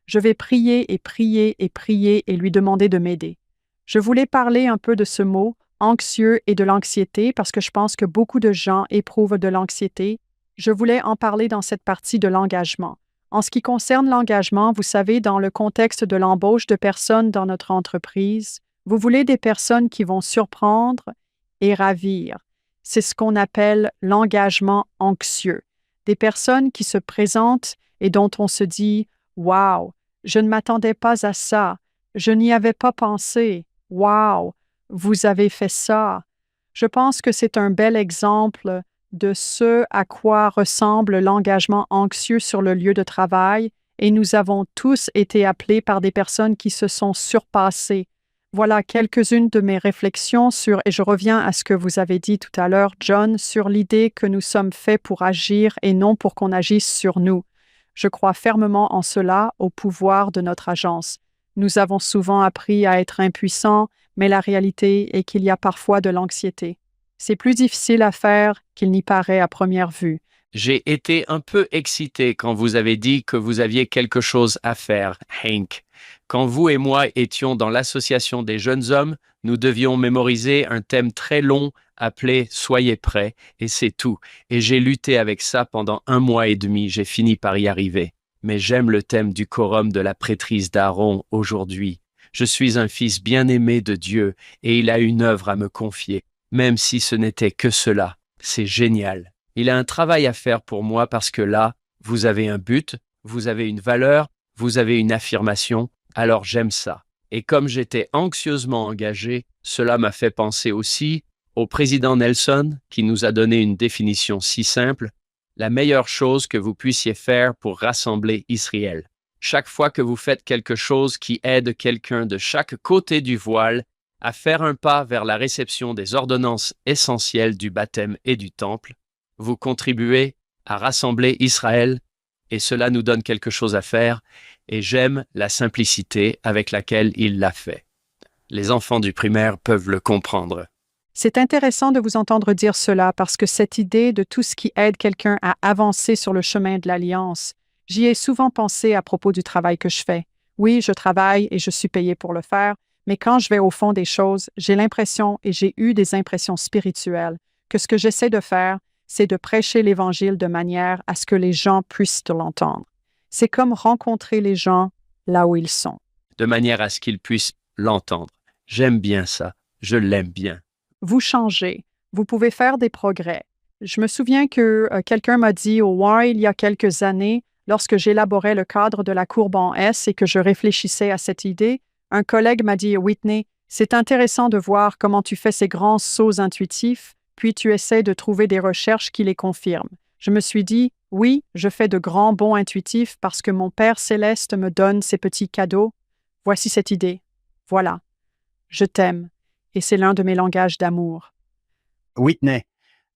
Je vais prier et prier et prier et lui demander de m'aider. » Je voulais parler un peu de ce mot anxieux et de l'anxiété parce que je pense que beaucoup de gens éprouvent de l'anxiété. Je voulais en parler dans cette partie de l'engagement. En ce qui concerne l'engagement, vous savez, dans le contexte de l'embauche de personnes dans notre entreprise, vous voulez des personnes qui vont surprendre et ravir. C'est ce qu'on appelle l'engagement anxieux. Des personnes qui se présentent et dont on se dit « Wow, je ne m'attendais pas à ça. Je n'y avais pas pensé. Wow, vous avez fait ça. » Je pense que c'est un bel exemple de ce à quoi ressemble l'engagement anxieux sur le lieu de travail, et nous avons tous été appelés par des personnes qui se sont surpassées. Voilà quelques-unes de mes réflexions sur, et je reviens à ce que vous avez dit tout à l'heure, John, sur l'idée que nous sommes faits pour agir et non pour qu'on agisse sur nous. Je crois fermement en cela, au pouvoir de notre agence. Nous avons souvent appris à être impuissants, mais la réalité est qu'il y a parfois de l'anxiété. C'est plus difficile à faire qu'il n'y paraît à première vue. J'ai été un peu excité quand vous avez dit que vous aviez quelque chose à faire, Hank. Quand vous et moi étions dans l'association des jeunes hommes, nous devions mémoriser un thème très long appelé « Soyez prêts » et c'est tout. Et j'ai lutté avec ça pendant 1 mois et demi, j'ai fini par y arriver. Mais j'aime le thème du quorum de la prêtrise d'Aaron aujourd'hui. Je suis un fils bien-aimé de Dieu et il a une œuvre à me confier, même si ce n'était que cela. C'est génial. Il a un travail à faire pour moi parce que là, vous avez un but, vous avez une valeur, vous avez une affirmation, alors j'aime ça. Et comme j'étais anxieusement engagé, cela m'a fait penser aussi au président Nelson qui nous a donné une définition si simple, la meilleure chose que vous puissiez faire pour rassembler Israël. Chaque fois que vous faites quelque chose qui aide quelqu'un de chaque côté du voile à faire un pas vers la réception des ordonnances essentielles du baptême et du temple, vous contribuez à rassembler Israël et cela nous donne quelque chose à faire et j'aime la simplicité avec laquelle il l'a fait. Les enfants du primaire peuvent le comprendre. C'est intéressant de vous entendre dire cela parce que cette idée de tout ce qui aide quelqu'un à avancer sur le chemin de l'alliance, j'y ai souvent pensé à propos du travail que je fais. Oui, je travaille et je suis payé pour le faire, mais quand je vais au fond des choses, j'ai l'impression et j'ai eu des impressions spirituelles que ce que j'essaie de faire, c'est de prêcher l'Évangile de manière à ce que les gens puissent l'entendre. C'est comme rencontrer les gens là où ils sont. De manière à ce qu'ils puissent l'entendre. J'aime bien ça. Je l'aime bien. Vous changez. Vous pouvez faire des progrès. Je me souviens que quelqu'un m'a dit au Y il y a quelques années, lorsque j'élaborais le cadre de la courbe en S et que je réfléchissais à cette idée, un collègue m'a dit « Whitney, c'est intéressant de voir comment tu fais ces grands sauts intuitifs, puis tu essaies de trouver des recherches qui les confirment. » Je me suis dit « Oui, je fais de grands bonds intuitifs parce que mon Père céleste me donne ces petits cadeaux. Voici cette idée. Voilà. Je t'aime. Et c'est l'un de mes langages d'amour. » Whitney,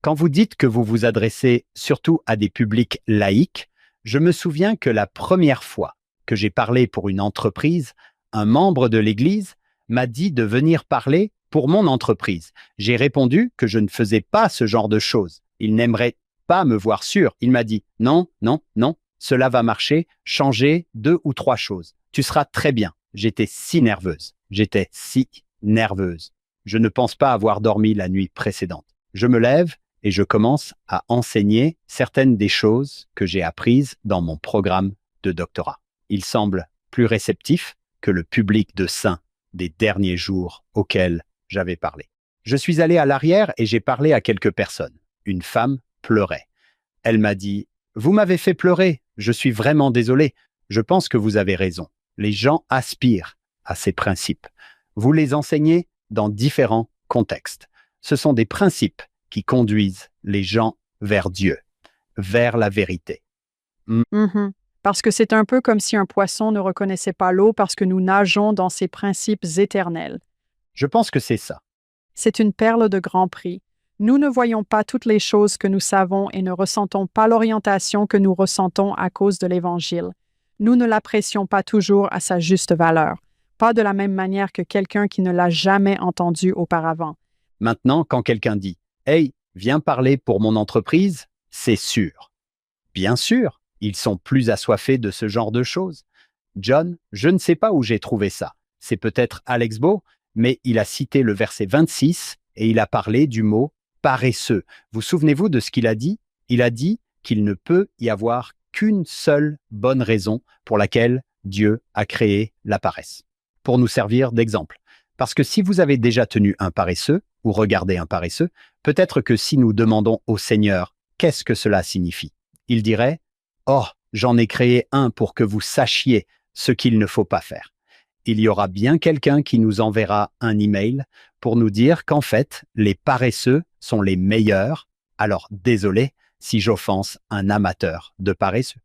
quand vous dites que vous vous adressez surtout à des publics laïcs, je me souviens que la première fois que j'ai parlé pour une entreprise, un membre de l'Église m'a dit de venir parler pour mon entreprise. J'ai répondu que je ne faisais pas ce genre de choses. Il n'aimerait pas me voir sûr. Il m'a dit « Non, non, non, cela va marcher, changer 2 ou 3 choses. Tu seras très bien. » J'étais si nerveuse. J'étais si nerveuse. Je ne pense pas avoir dormi la nuit précédente. Je me lève et je commence à enseigner certaines des choses que j'ai apprises dans mon programme de doctorat. Il semble plus réceptif que le public de saints des derniers jours auxquels j'avais parlé. Je suis allé à l'arrière et j'ai parlé à quelques personnes. Une femme pleurait. Elle m'a dit « Vous m'avez fait pleurer, je suis vraiment désolé. Je pense que vous avez raison. Les gens aspirent à ces principes. Vous les enseignez dans différents contextes. Ce sont des principes qui conduisent les gens vers Dieu, vers la vérité. » Parce que c'est un peu comme si un poisson ne reconnaissait pas l'eau parce que nous nageons dans ses principes éternels. Je pense que c'est ça. C'est une perle de grand prix. Nous ne voyons pas toutes les choses que nous savons et ne ressentons pas l'orientation que nous ressentons à cause de l'Évangile. Nous ne l'apprécions pas toujours à sa juste valeur, pas de la même manière que quelqu'un qui ne l'a jamais entendu auparavant. Maintenant, quand quelqu'un dit « Hey, viens parler pour mon entreprise », c'est sûr. Bien sûr, ils sont plus assoiffés de ce genre de choses. John, je ne sais pas où j'ai trouvé ça. C'est peut-être Alex Beau, mais il a cité le verset 26 et il a parlé du mot « paresseux ». Vous souvenez-vous de ce qu'il a dit? Il a dit qu'il ne peut y avoir qu'une seule bonne raison pour laquelle Dieu a créé la paresse. Pour nous servir d'exemple. Parce que si vous avez déjà tenu un paresseux ou regardé un paresseux, peut-être que si nous demandons au Seigneur qu'est-ce que cela signifie, il dirait « Oh, j'en ai créé un pour que vous sachiez ce qu'il ne faut pas faire. » Il y aura bien quelqu'un qui nous enverra un email pour nous dire qu'en fait, les paresseux sont les meilleurs. Alors, désolé si j'offense un amateur de paresseux.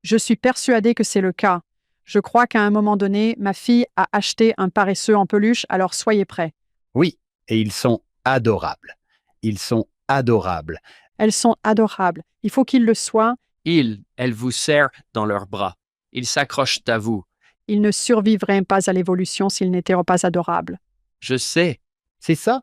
Je suis persuadée que c'est le cas. Je crois qu'à un moment donné, ma fille a acheté un paresseux en peluche, alors soyez prêts. Oui, et ils sont adorables. Ils sont adorables. Elles sont adorables. Il faut qu'ils le soient. Elles vous serrent dans leurs bras. Ils s'accrochent à vous. Ils ne survivraient pas à l'évolution s'ils n'étaient pas adorables. Je sais. C'est ça?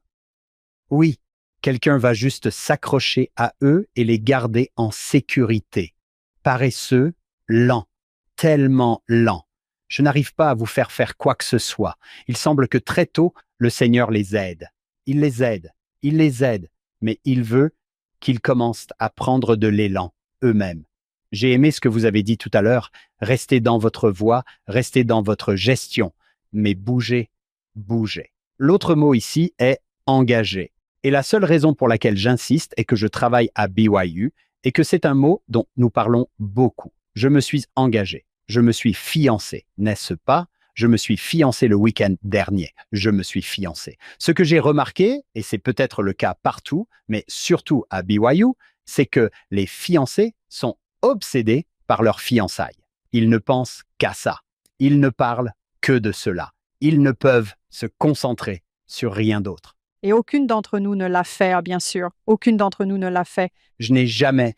Oui, quelqu'un va juste s'accrocher à eux et les garder en sécurité. Paresseux, lents, tellement lents. Je n'arrive pas à vous faire faire quoi que ce soit. Il semble que très tôt, le Seigneur les aide. Il les aide, il les aide, mais il veut qu'ils commencent à prendre de l'élan eux-mêmes. J'ai aimé ce que vous avez dit tout à l'heure. Restez dans votre voie, restez dans votre gestion, mais bougez, bougez. L'autre mot ici est engager. Et la seule raison pour laquelle j'insiste est que je travaille à BYU et que c'est un mot dont nous parlons beaucoup. Je me suis engagé, je me suis fiancé, n'est-ce pas? Je me suis fiancé le week-end dernier. Je me suis fiancé. Ce que j'ai remarqué, et c'est peut-être le cas partout, mais surtout à BYU, c'est que les fiancés sont obsédés par leurs fiançailles. Ils ne pensent qu'à ça. Ils ne parlent que de cela. Ils ne peuvent se concentrer sur rien d'autre. Et aucune d'entre nous ne l'a fait, bien sûr. Aucune d'entre nous ne l'a fait. Je n'ai jamais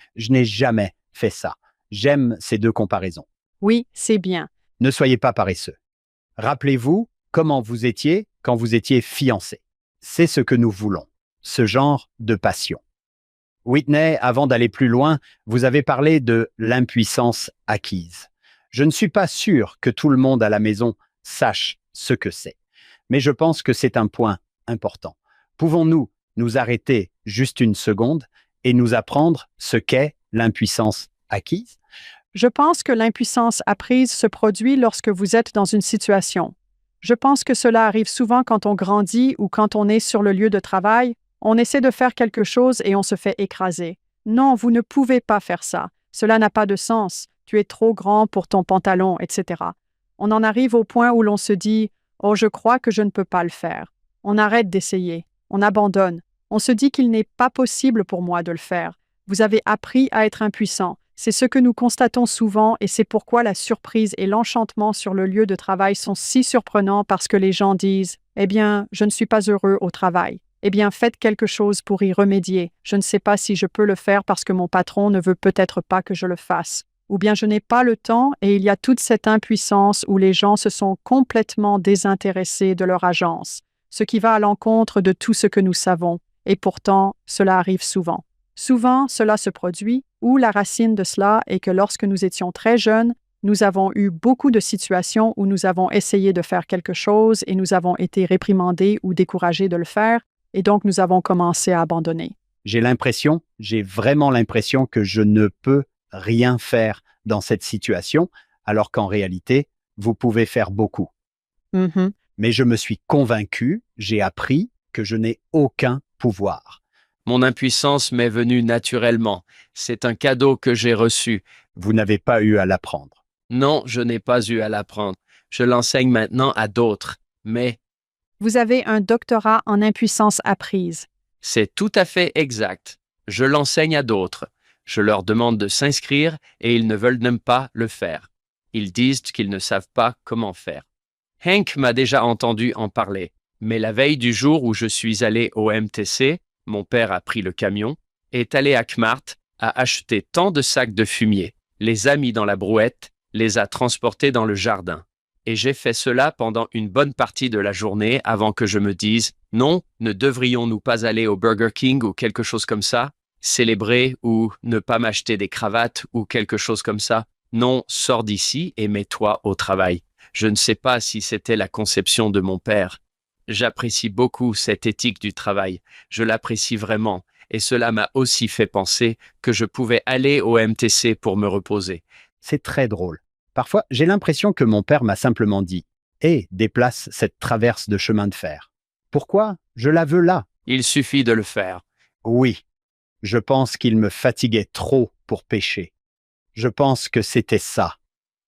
fait ça. J'aime ces deux comparaisons. Oui, c'est bien. Ne soyez pas paresseux. Rappelez-vous comment vous étiez quand vous étiez fiancés. C'est ce que nous voulons, ce genre de passion. Whitney, avant d'aller plus loin, vous avez parlé de l'impuissance acquise. Je ne suis pas sûr que tout le monde à la maison sache ce que c'est, mais je pense que c'est un point important. Pouvons-nous nous arrêter juste une seconde et nous apprendre ce qu'est l'impuissance acquise? Je pense que l'impuissance apprise se produit lorsque vous êtes dans une situation. Je pense que cela arrive souvent quand on grandit ou quand on est sur le lieu de travail. On essaie de faire quelque chose et on se fait écraser. Non, vous ne pouvez pas faire ça. Cela n'a pas de sens. Tu es trop grand pour ton pantalon, etc. On en arrive au point où l'on se dit « Oh, je crois que je ne peux pas le faire ». On arrête d'essayer. On abandonne. On se dit qu'il n'est pas possible pour moi de le faire. Vous avez appris à être impuissant. C'est ce que nous constatons souvent et c'est pourquoi la surprise et l'enchantement sur le lieu de travail sont si surprenants parce que les gens disent « Eh bien, je ne suis pas heureux au travail ». Eh bien, faites quelque chose pour y remédier. Je ne sais pas si je peux le faire parce que mon patron ne veut peut-être pas que je le fasse. Ou bien je n'ai pas le temps et il y a toute cette impuissance où les gens se sont complètement désintéressés de leur agence, ce qui va à l'encontre de tout ce que nous savons. Et pourtant, cela arrive souvent. Souvent, cela se produit, ou la racine de cela est que lorsque nous étions très jeunes, nous avons eu beaucoup de situations où nous avons essayé de faire quelque chose et nous avons été réprimandés ou découragés de le faire, et donc nous avons commencé à abandonner. J'ai vraiment l'impression que je ne peux rien faire dans cette situation, alors qu'en réalité, vous pouvez faire beaucoup. Mhm. Mais je me suis convaincu, j'ai appris que je n'ai aucun pouvoir. Mon impuissance m'est venue naturellement. C'est un cadeau que j'ai reçu. Vous n'avez pas eu à l'apprendre. Non, je n'ai pas eu à l'apprendre. Je l'enseigne maintenant à d'autres. Mais Vous avez un doctorat en impuissance apprise. c'est tout à fait exact. Je l'enseigne à d'autres. Je leur demande de s'inscrire et ils ne veulent même pas le faire. Ils disent qu'ils ne savent pas comment faire. Hank m'a déjà entendu en parler, mais la veille du jour où je suis allé au MTC, mon père a pris le camion, est allé à Kmart, a acheté tant de sacs de fumier, les a mis dans la brouette, les a transportés dans le jardin. Et j'ai fait cela pendant une bonne partie de la journée avant que je me dise « Non, ne devrions-nous pas aller au Burger King ou quelque chose comme ça, célébrer ou ne pas m'acheter des cravates ou quelque chose comme ça. Non, sors d'ici et mets-toi au travail. » Je ne sais pas si c'était la conception de mon père. J'apprécie beaucoup cette éthique du travail. Je l'apprécie vraiment. Et cela m'a aussi fait penser que je pouvais aller au MTC pour me reposer. C'est très drôle. Parfois, j'ai l'impression que mon père m'a simplement dit « Hé, déplace cette traverse de chemin de fer. » Pourquoi? Je la veux là. Il suffit de le faire. Oui, je pense qu'il me fatiguait trop pour pêcher. Je pense que c'était ça.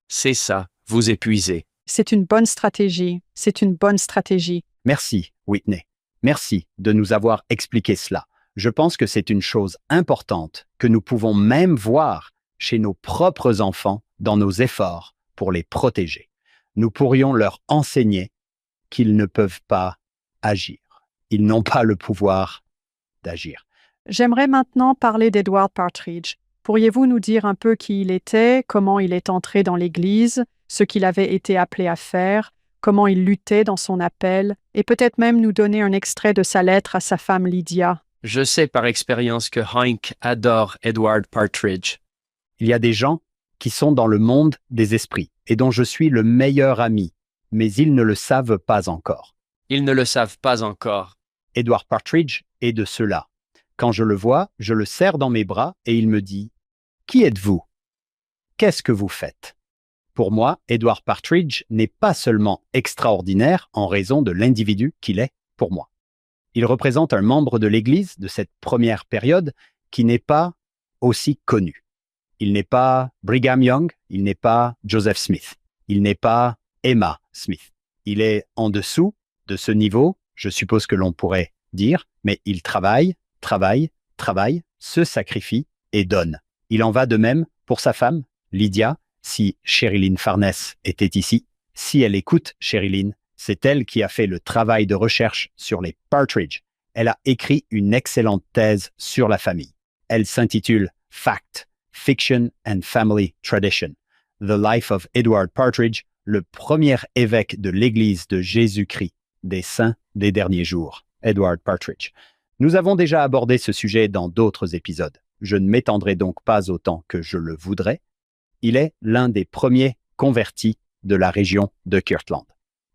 C'est ça, vous épuisez. C'est une bonne stratégie. C'est une bonne stratégie. Merci, Whitney. Merci de nous avoir expliqué cela. Je pense que c'est une chose importante que nous pouvons même voir chez nos propres enfants dans nos efforts pour les protéger. Nous pourrions leur enseigner qu'ils ne peuvent pas agir. Ils n'ont pas le pouvoir d'agir. J'aimerais maintenant parler d'Edward Partridge. Pourriez-vous nous dire un peu qui il était, comment il est entré dans l'Église, ce qu'il avait été appelé à faire, comment il luttait dans son appel, et peut-être même nous donner un extrait de sa lettre à sa femme Lydia? Je sais par expérience que Hank adore Edward Partridge. Il y a des gens qui sont dans le monde des esprits. et dont je suis le meilleur ami, mais ils ne le savent pas encore. Ils ne le savent pas encore. Edward Partridge est de ceux-là. Quand je le vois, je le serre dans mes bras et il me dit « Qui êtes-vous? Qu'est-ce que vous faites ?» Pour moi, Edward Partridge n'est pas seulement extraordinaire en raison de l'individu qu'il est pour moi. Il représente un membre de l'Église de cette première période qui n'est pas aussi connu. Il n'est pas Brigham Young, il n'est pas Joseph Smith, il n'est pas Emma Smith. Il est en dessous de ce niveau, je suppose que l'on pourrait dire, mais il travaille, se sacrifie et donne. Il en va de même pour sa femme, Lydia. Si Sherilyn Farness était ici, si elle écoute Sherilyn, c'est elle qui a fait le travail de recherche sur les Partridge. Elle a écrit une excellente thèse sur la famille. Elle s'intitule Fact, Fiction and Family Tradition. The Life of Edward Partridge, le premier évêque de l'Église de Jésus-Christ, des saints des derniers jours. Edward Partridge. Nous avons déjà abordé ce sujet dans d'autres épisodes. Je ne m'étendrai donc pas autant que je le voudrais. Il est l'un des premiers convertis de la région de Kirtland.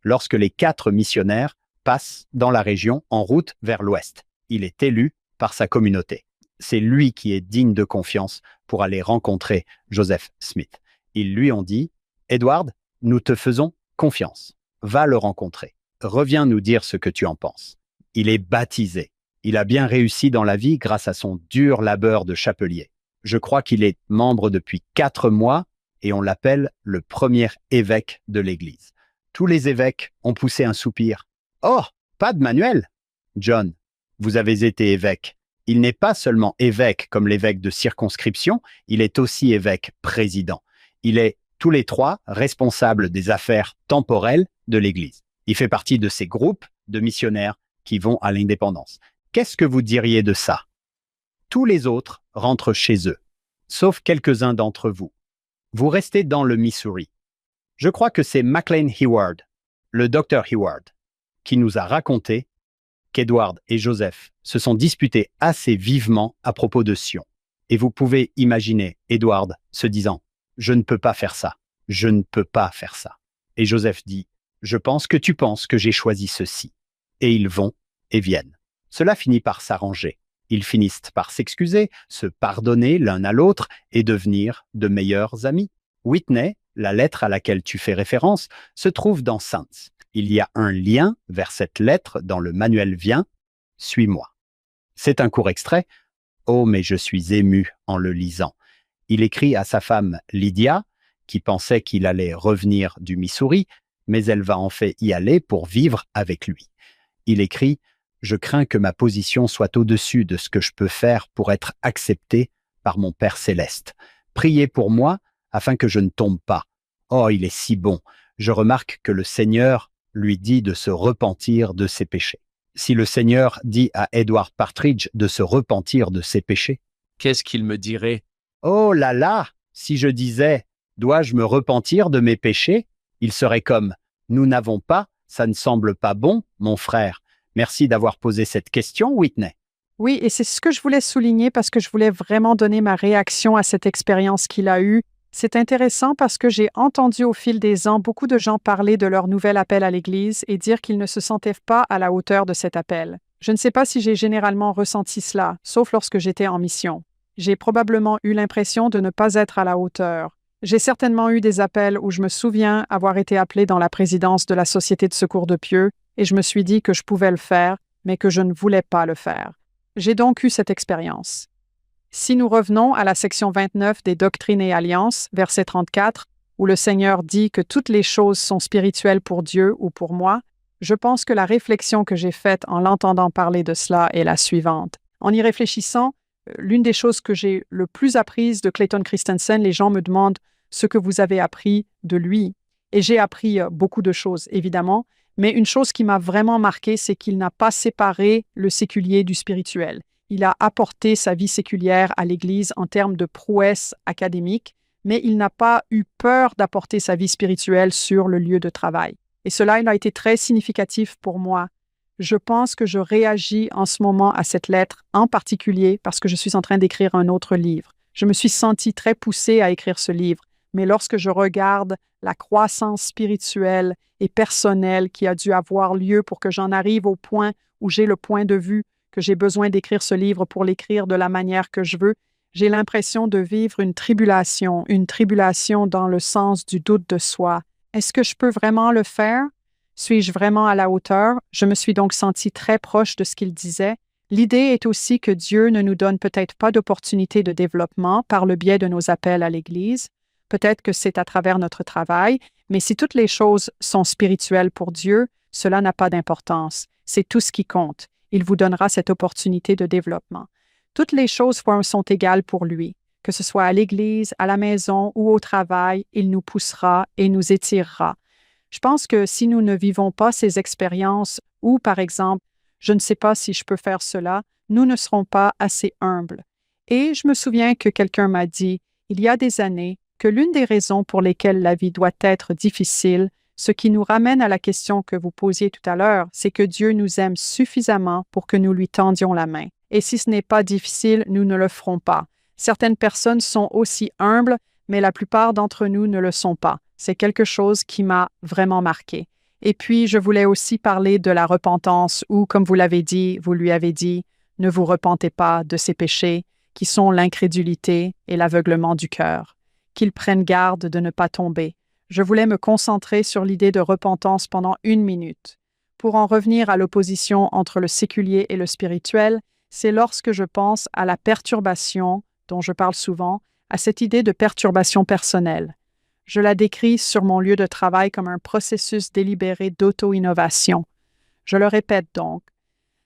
Lorsque les 4 missionnaires passent dans la région en route vers l'ouest, il est élu par sa communauté. C'est lui qui est digne de confiance pour aller rencontrer Joseph Smith. Ils lui ont dit « Edward, nous te faisons confiance. Va le rencontrer. Reviens nous dire ce que tu en penses. » Il est baptisé. Il a bien réussi dans la vie grâce à son dur labeur de chapelier. Je crois qu'il est membre depuis 4 mois et on l'appelle le premier évêque de l'Église. Tous les évêques ont poussé un soupir. « Oh, pas de Manuel !»« John, vous avez été évêque. Il n'est pas seulement évêque comme l'évêque de circonscription, il est aussi évêque président. Il est tous les 3 responsables des affaires temporelles de l'Église. Il fait partie de ces groupes de missionnaires qui vont à l'indépendance. Qu'est-ce que vous diriez de ça? Tous les autres rentrent chez eux, sauf quelques-uns d'entre vous. Vous restez dans le Missouri. Je crois que c'est McLean Heward, le docteur Heward, qui nous a raconté qu'Edward et Joseph se sont disputés assez vivement à propos de Sion. Et vous pouvez imaginer Edward se disant « Je ne peux pas faire ça, je ne peux pas faire ça ». Et Joseph dit « Je pense que tu penses que j'ai choisi ceci ». Et ils vont et viennent. Cela finit par s'arranger. Ils finissent par s'excuser, se pardonner l'un à l'autre et devenir de meilleurs amis. Whitney, la lettre à laquelle tu fais référence, se trouve dans Saints. Il y a un lien vers cette lettre dans le manuel Viens, suis-moi. C'est un court extrait. Oh, mais je suis ému en le lisant. Il écrit à sa femme Lydia, qui pensait qu'il allait revenir du Missouri, mais elle va en fait y aller pour vivre avec lui. Il écrit « Je crains que ma position soit au-dessus de ce que je peux faire pour être accepté par mon Père céleste. Priez pour moi afin que je ne tombe pas. Oh, il est si bon. Je remarque que le Seigneur lui dit de se repentir de ses péchés. » Si le Seigneur dit à Edward Partridge de se repentir de ses péchés, Qu'est-ce qu'il me dirait? oh là là, si je disais « Dois-je me repentir de mes péchés ?» il serait comme « Nous n'avons pas, ça ne semble pas bon, mon frère. » Merci d'avoir posé cette question, Whitney. Oui, et c'est ce que je voulais souligner parce que je voulais vraiment donner ma réaction à cette expérience qu'il a eue. C'est intéressant parce que j'ai entendu au fil des ans beaucoup de gens parler de leur nouvel appel à l'Église et dire qu'ils ne se sentaient pas à la hauteur de cet appel. Je ne sais pas si j'ai généralement ressenti cela, sauf lorsque j'étais en mission. J'ai probablement eu l'impression de ne pas être à la hauteur. J'ai certainement eu des appels où je me souviens avoir été appelé dans la présidence de la Société de secours de Pieux et je me suis dit que je pouvais le faire, mais que je ne voulais pas le faire. J'ai donc eu cette expérience. Si nous revenons à la section 29 des Doctrines et Alliances, verset 34, où le Seigneur dit que toutes les choses sont spirituelles pour Dieu ou pour moi, je pense que la réflexion que j'ai faite en l'entendant parler de cela est la suivante. En y réfléchissant, l'une des choses que j'ai le plus apprises de Clayton Christensen, les gens me demandent ce que vous avez appris de lui. Et j'ai appris beaucoup de choses, évidemment, mais une chose qui m'a vraiment marquée, c'est qu'il n'a pas séparé le séculier du spirituel. Il a apporté sa vie séculière à l'Église en termes de prouesse académique, mais il n'a pas eu peur d'apporter sa vie spirituelle sur le lieu de travail. Et cela, il a été très significatif pour moi. Je pense que je réagis en ce moment à cette lettre, en particulier parce que je suis en train d'écrire un autre livre. Je me suis sentie très poussée à écrire ce livre Mais lorsque je regarde la croissance spirituelle et personnelle qui a dû avoir lieu pour que j'en arrive au point où j'ai le point de vue que j'ai besoin d'écrire ce livre pour l'écrire de la manière que je veux, j'ai l'impression de vivre une tribulation dans le sens du doute de soi. Est-ce que je peux vraiment le faire? Suis-je vraiment à la hauteur? Je me suis donc sentie très proche de ce qu'il disait. L'idée est aussi que Dieu ne nous donne peut-être pas d'opportunité de développement par le biais de nos appels à l'Église. Peut-être que c'est à travers notre travail, mais si toutes les choses sont spirituelles pour Dieu, cela n'a pas d'importance. C'est tout ce qui compte. Il vous donnera cette opportunité de développement. Toutes les choses sont égales pour lui. Que ce soit à l'Église, à la maison ou au travail, il nous poussera et nous étirera. Je pense que si nous ne vivons pas ces expériences ou, par exemple, je ne sais pas si je peux faire cela, nous ne serons pas assez humbles. Et je me souviens que quelqu'un m'a dit, il y a des années, que l'une des raisons pour lesquelles la vie doit être difficile, ce qui nous ramène à la question que vous posiez tout à l'heure, c'est que Dieu nous aime suffisamment pour que nous lui tendions la main. Et si ce n'est pas difficile, nous ne le ferons pas. Certaines personnes sont aussi humbles, mais la plupart d'entre nous ne le sont pas. C'est quelque chose qui m'a vraiment marqué. Et puis, je voulais aussi parler de la repentance où, comme vous l'avez dit, vous lui avez dit, ne vous repentez pas de ces péchés qui sont l'incrédulité et l'aveuglement du cœur, qu'ils prennent garde de ne pas tomber. Je voulais me concentrer sur l'idée de repentance pendant 1 minute. Pour en revenir à l'opposition entre le séculier et le spirituel, c'est lorsque je pense à la perturbation, dont je parle souvent, à cette idée de perturbation personnelle. Je la décris sur mon lieu de travail comme un processus délibéré d'auto-innovation. Je le répète donc,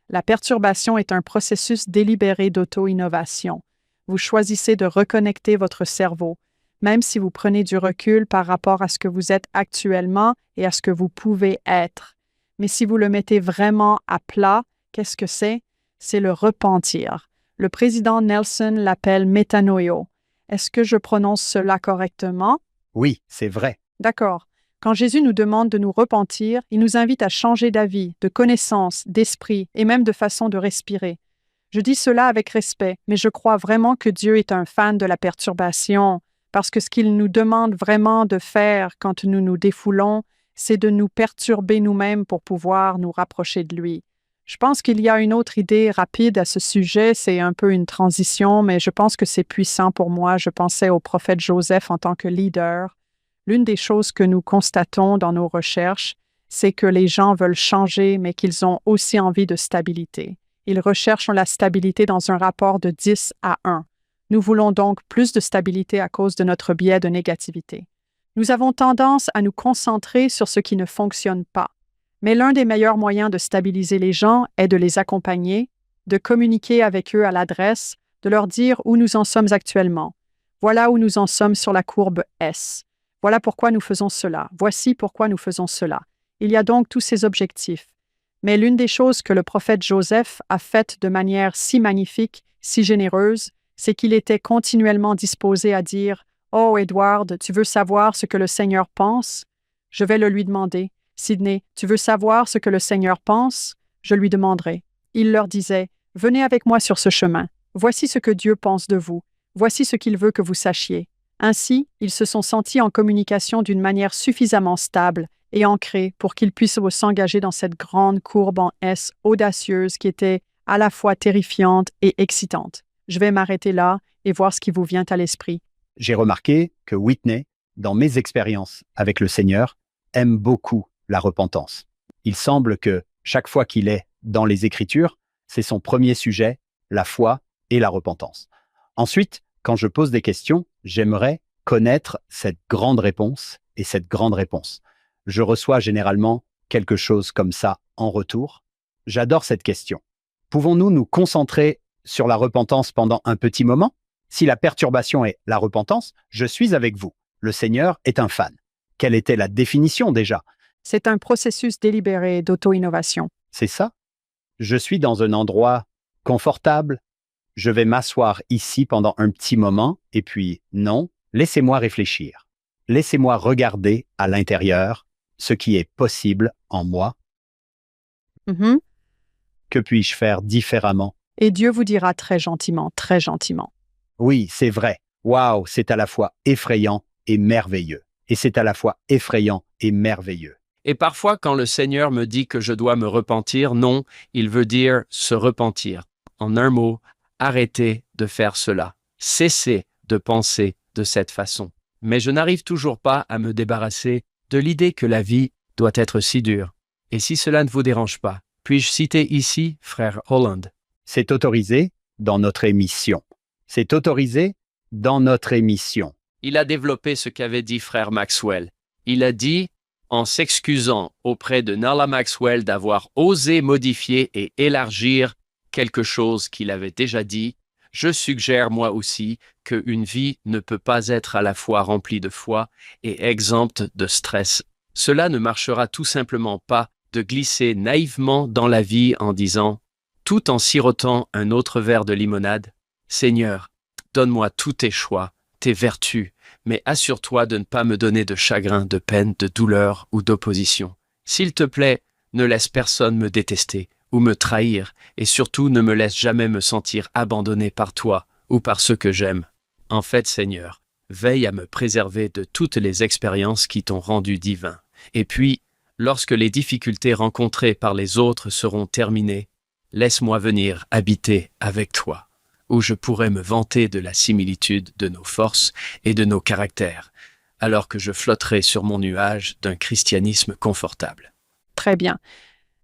la perturbation est un processus délibéré d'auto-innovation. Vous choisissez de reconnecter votre cerveau, même si vous prenez du recul par rapport à ce que vous êtes actuellement et à ce que vous pouvez être. Mais si vous le mettez vraiment à plat, qu'est-ce que c'est? C'est le repentir. Le président Nelson l'appelle métanoïo. Est-ce que je prononce cela correctement? Oui, c'est vrai. D'accord. Quand Jésus nous demande de nous repentir, il nous invite à changer d'avis, de connaissance, d'esprit et même de façon de respirer. Je dis cela avec respect, mais je crois vraiment que Dieu est un fan de la perturbation, parce que ce qu'il nous demande vraiment de faire quand nous nous défoulons, c'est de nous perturber nous-mêmes pour pouvoir nous rapprocher de lui. Je pense qu'il y a une autre idée rapide à ce sujet, c'est un peu une transition, mais je pense que c'est puissant pour moi. Je pensais au prophète Joseph en tant que leader. L'une des choses que nous constatons dans nos recherches, c'est que les gens veulent changer, mais qu'ils ont aussi envie de stabilité. Ils recherchent la stabilité dans un rapport de 10 à 1. Nous voulons donc plus de stabilité à cause de notre biais de négativité. Nous avons tendance à nous concentrer sur ce qui ne fonctionne pas. Mais l'un des meilleurs moyens de stabiliser les gens est de les accompagner, de communiquer avec eux à l'adresse, de leur dire où nous en sommes actuellement. Voilà où nous en sommes sur la courbe S. Voilà pourquoi nous faisons cela. Voici pourquoi nous faisons cela. Il y a donc tous ces objectifs. Mais l'une des choses que le prophète Joseph a faites de manière si magnifique, si généreuse, c'est qu'il était continuellement disposé à dire « Oh, Edward, tu veux savoir ce que le Seigneur pense? Je vais le lui demander. Sidney, tu veux savoir ce que le Seigneur pense? Je lui demanderai. » Il leur disait « Venez avec moi sur ce chemin. Voici ce que Dieu pense de vous. Voici ce qu'il veut que vous sachiez. » Ainsi, ils se sont sentis en communication d'une manière suffisamment stable et ancrée pour qu'ils puissent s'engager dans cette grande courbe en S audacieuse qui était à la fois terrifiante et excitante. Je vais m'arrêter là et voir ce qui vous vient à l'esprit. J'ai remarqué que Whitney, dans mes expériences avec le Seigneur, aime beaucoup la repentance. Il semble que chaque fois qu'il est dans les Écritures, c'est son premier sujet, la foi et la repentance. Ensuite, quand je pose des questions, j'aimerais connaître cette grande réponse et cette grande réponse. Je reçois généralement quelque chose comme ça en retour. J'adore cette question. Pouvons-nous nous concentrer sur la repentance pendant un petit moment? Si la perturbation est la repentance, je suis avec vous. Le Seigneur est un fan. Quelle était la définition déjà? C'est un processus délibéré d'auto-innovation. C'est ça? Je suis dans un endroit confortable. Je vais m'asseoir ici pendant un petit moment et puis non, laissez-moi réfléchir. Laissez-moi regarder à l'intérieur ce qui est possible en moi. Mhm. Que puis-je faire différemment? Et Dieu vous dira très gentiment, très gentiment. Oui, c'est vrai. Waouh, c'est à la fois effrayant et merveilleux. Et c'est à la fois effrayant et merveilleux. Et parfois, quand le Seigneur me dit que je dois me repentir, non, il veut dire se repentir. En un mot, arrêtez de faire cela. Cessez de penser de cette façon. Mais je n'arrive toujours pas à me débarrasser de l'idée que la vie doit être si dure. Et si cela ne vous dérange pas, puis-je citer ici frère Holland? C'est autorisé dans notre émission. C'est autorisé dans notre émission. Il a développé ce qu'avait dit frère Maxwell. Il a dit, en s'excusant auprès de Nala Maxwell d'avoir osé modifier et élargir quelque chose qu'il avait déjà dit, je suggère moi aussi qu'une vie ne peut pas être à la fois remplie de foi et exempte de stress. Cela ne marchera tout simplement pas de glisser naïvement dans la vie en disant, tout en sirotant un autre verre de limonade, « Seigneur, donne-moi tous tes choix, tes vertus, mais assure-toi de ne pas me donner de chagrin, de peine, de douleur ou d'opposition. S'il te plaît, ne laisse personne me détester ou me trahir, et surtout ne me laisse jamais me sentir abandonné par toi ou par ceux que j'aime. En fait, Seigneur, veille à me préserver de toutes les expériences qui t'ont rendu divin. Et puis, lorsque les difficultés rencontrées par les autres seront terminées, laisse-moi venir habiter avec toi, où je pourrai me vanter de la similitude de nos forces et de nos caractères, alors que je flotterai sur mon nuage d'un christianisme confortable. » Très bien.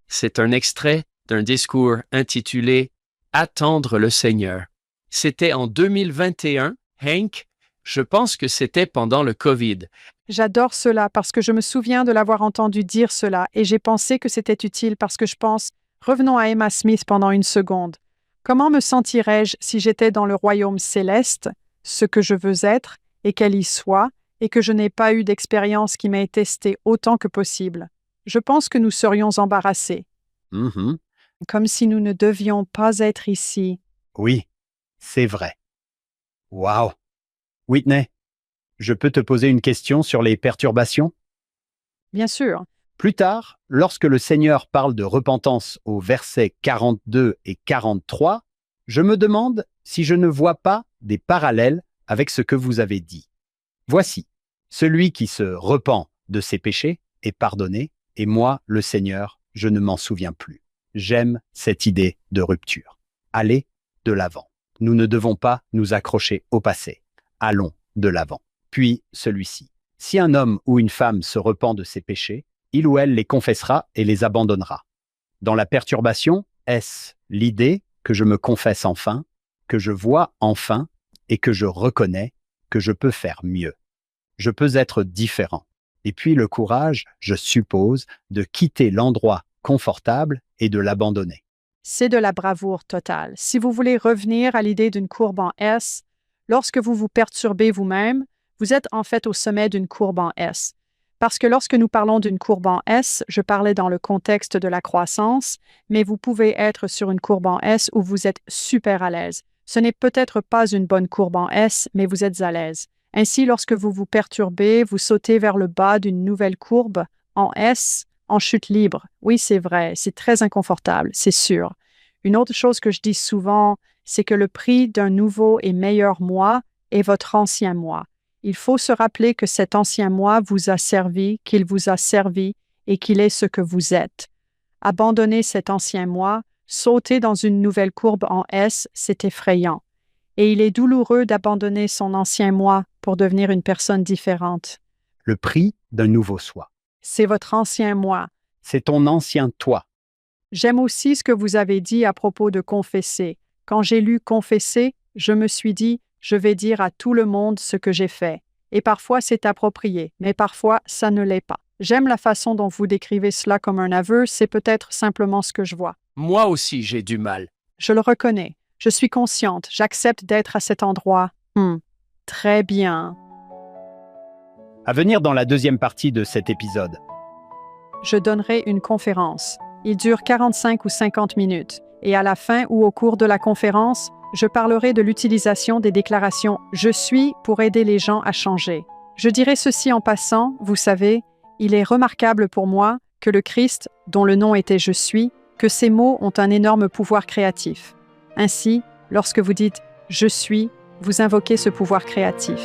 C'est un extrait d'un discours intitulé « Attendre le Seigneur ». C'était en 2021, Hank. Je pense que c'était pendant le COVID. J'adore cela parce que je me souviens de l'avoir entendu dire cela et j'ai pensé que c'était utile parce que je pense, revenons à Emma Smith pendant une seconde. Comment me sentirais-je si j'étais dans le royaume céleste, ce que je veux être, et qu'elle y soit, et que je n'ai pas eu d'expérience qui m'ait testé autant que possible? Je pense que nous serions embarrassés. Comme si nous ne devions pas être ici. Oui, c'est vrai. Wow. Whitney, je peux te poser une question sur les perturbations? Bien sûr. Plus tard, lorsque le Seigneur parle de repentance aux versets 42 et 43, je me demande si je ne vois pas des parallèles avec ce que vous avez dit. Voici, celui qui se repent de ses péchés est pardonné, et moi, le Seigneur, je ne m'en souviens plus. J'aime cette idée de rupture. Allez de l'avant. Nous ne devons pas nous accrocher au passé. Allons de l'avant. Puis celui-ci. Si un homme ou une femme se repent de ses péchés, il ou elle les confessera et les abandonnera. Dans la perturbation, est-ce l'idée que je me confesse enfin, que je vois enfin et que je reconnais que je peux faire mieux. Je peux être différent. Et puis le courage, je suppose, de quitter l'endroit confortable et de l'abandonner. C'est de la bravoure totale. Si vous voulez revenir à l'idée d'une courbe en S, lorsque vous vous perturbez vous-même, vous êtes en fait au sommet d'une courbe en S. Parce que lorsque nous parlons d'une courbe en S, je parlais dans le contexte de la croissance, mais vous pouvez être sur une courbe en S où vous êtes super à l'aise. Ce n'est peut-être pas une bonne courbe en S, mais vous êtes à l'aise. Ainsi, lorsque vous vous perturbez, vous sautez vers le bas d'une nouvelle courbe en S, en chute libre. Oui, c'est vrai, c'est très inconfortable, c'est sûr. Une autre chose que je dis souvent, c'est que le prix d'un nouveau et meilleur moi est votre ancien moi. Il faut se rappeler que cet ancien moi vous a servi, qu'il vous a servi et qu'il est ce que vous êtes. Abandonner cet ancien moi, sauter dans une nouvelle courbe en S, c'est effrayant. Et il est douloureux d'abandonner son ancien moi pour devenir une personne différente. Le prix d'un nouveau soi. C'est votre ancien moi. C'est ton ancien toi. J'aime aussi ce que vous avez dit à propos de confesser. Quand j'ai lu « confesser », je me suis dit « je vais dire à tout le monde ce que j'ai fait ». Et parfois c'est approprié, mais parfois ça ne l'est pas. J'aime la façon dont vous décrivez cela comme un aveu, c'est peut-être simplement ce que je vois. Moi aussi, j'ai du mal. Je le reconnais. Je suis consciente. J'accepte d'être à cet endroit. Très bien. À venir dans la deuxième partie de cet épisode. Je donnerai une conférence. Il dure 45 ou 50 minutes. Et à la fin ou au cours de la conférence, je parlerai de l'utilisation des déclarations « Je suis » pour aider les gens à changer. Je dirai ceci en passant, vous savez, il est remarquable pour moi que le Christ, dont le nom était « Je suis », que ces mots ont un énorme pouvoir créatif. Ainsi, lorsque vous dites « Je suis », vous invoquez ce pouvoir créatif.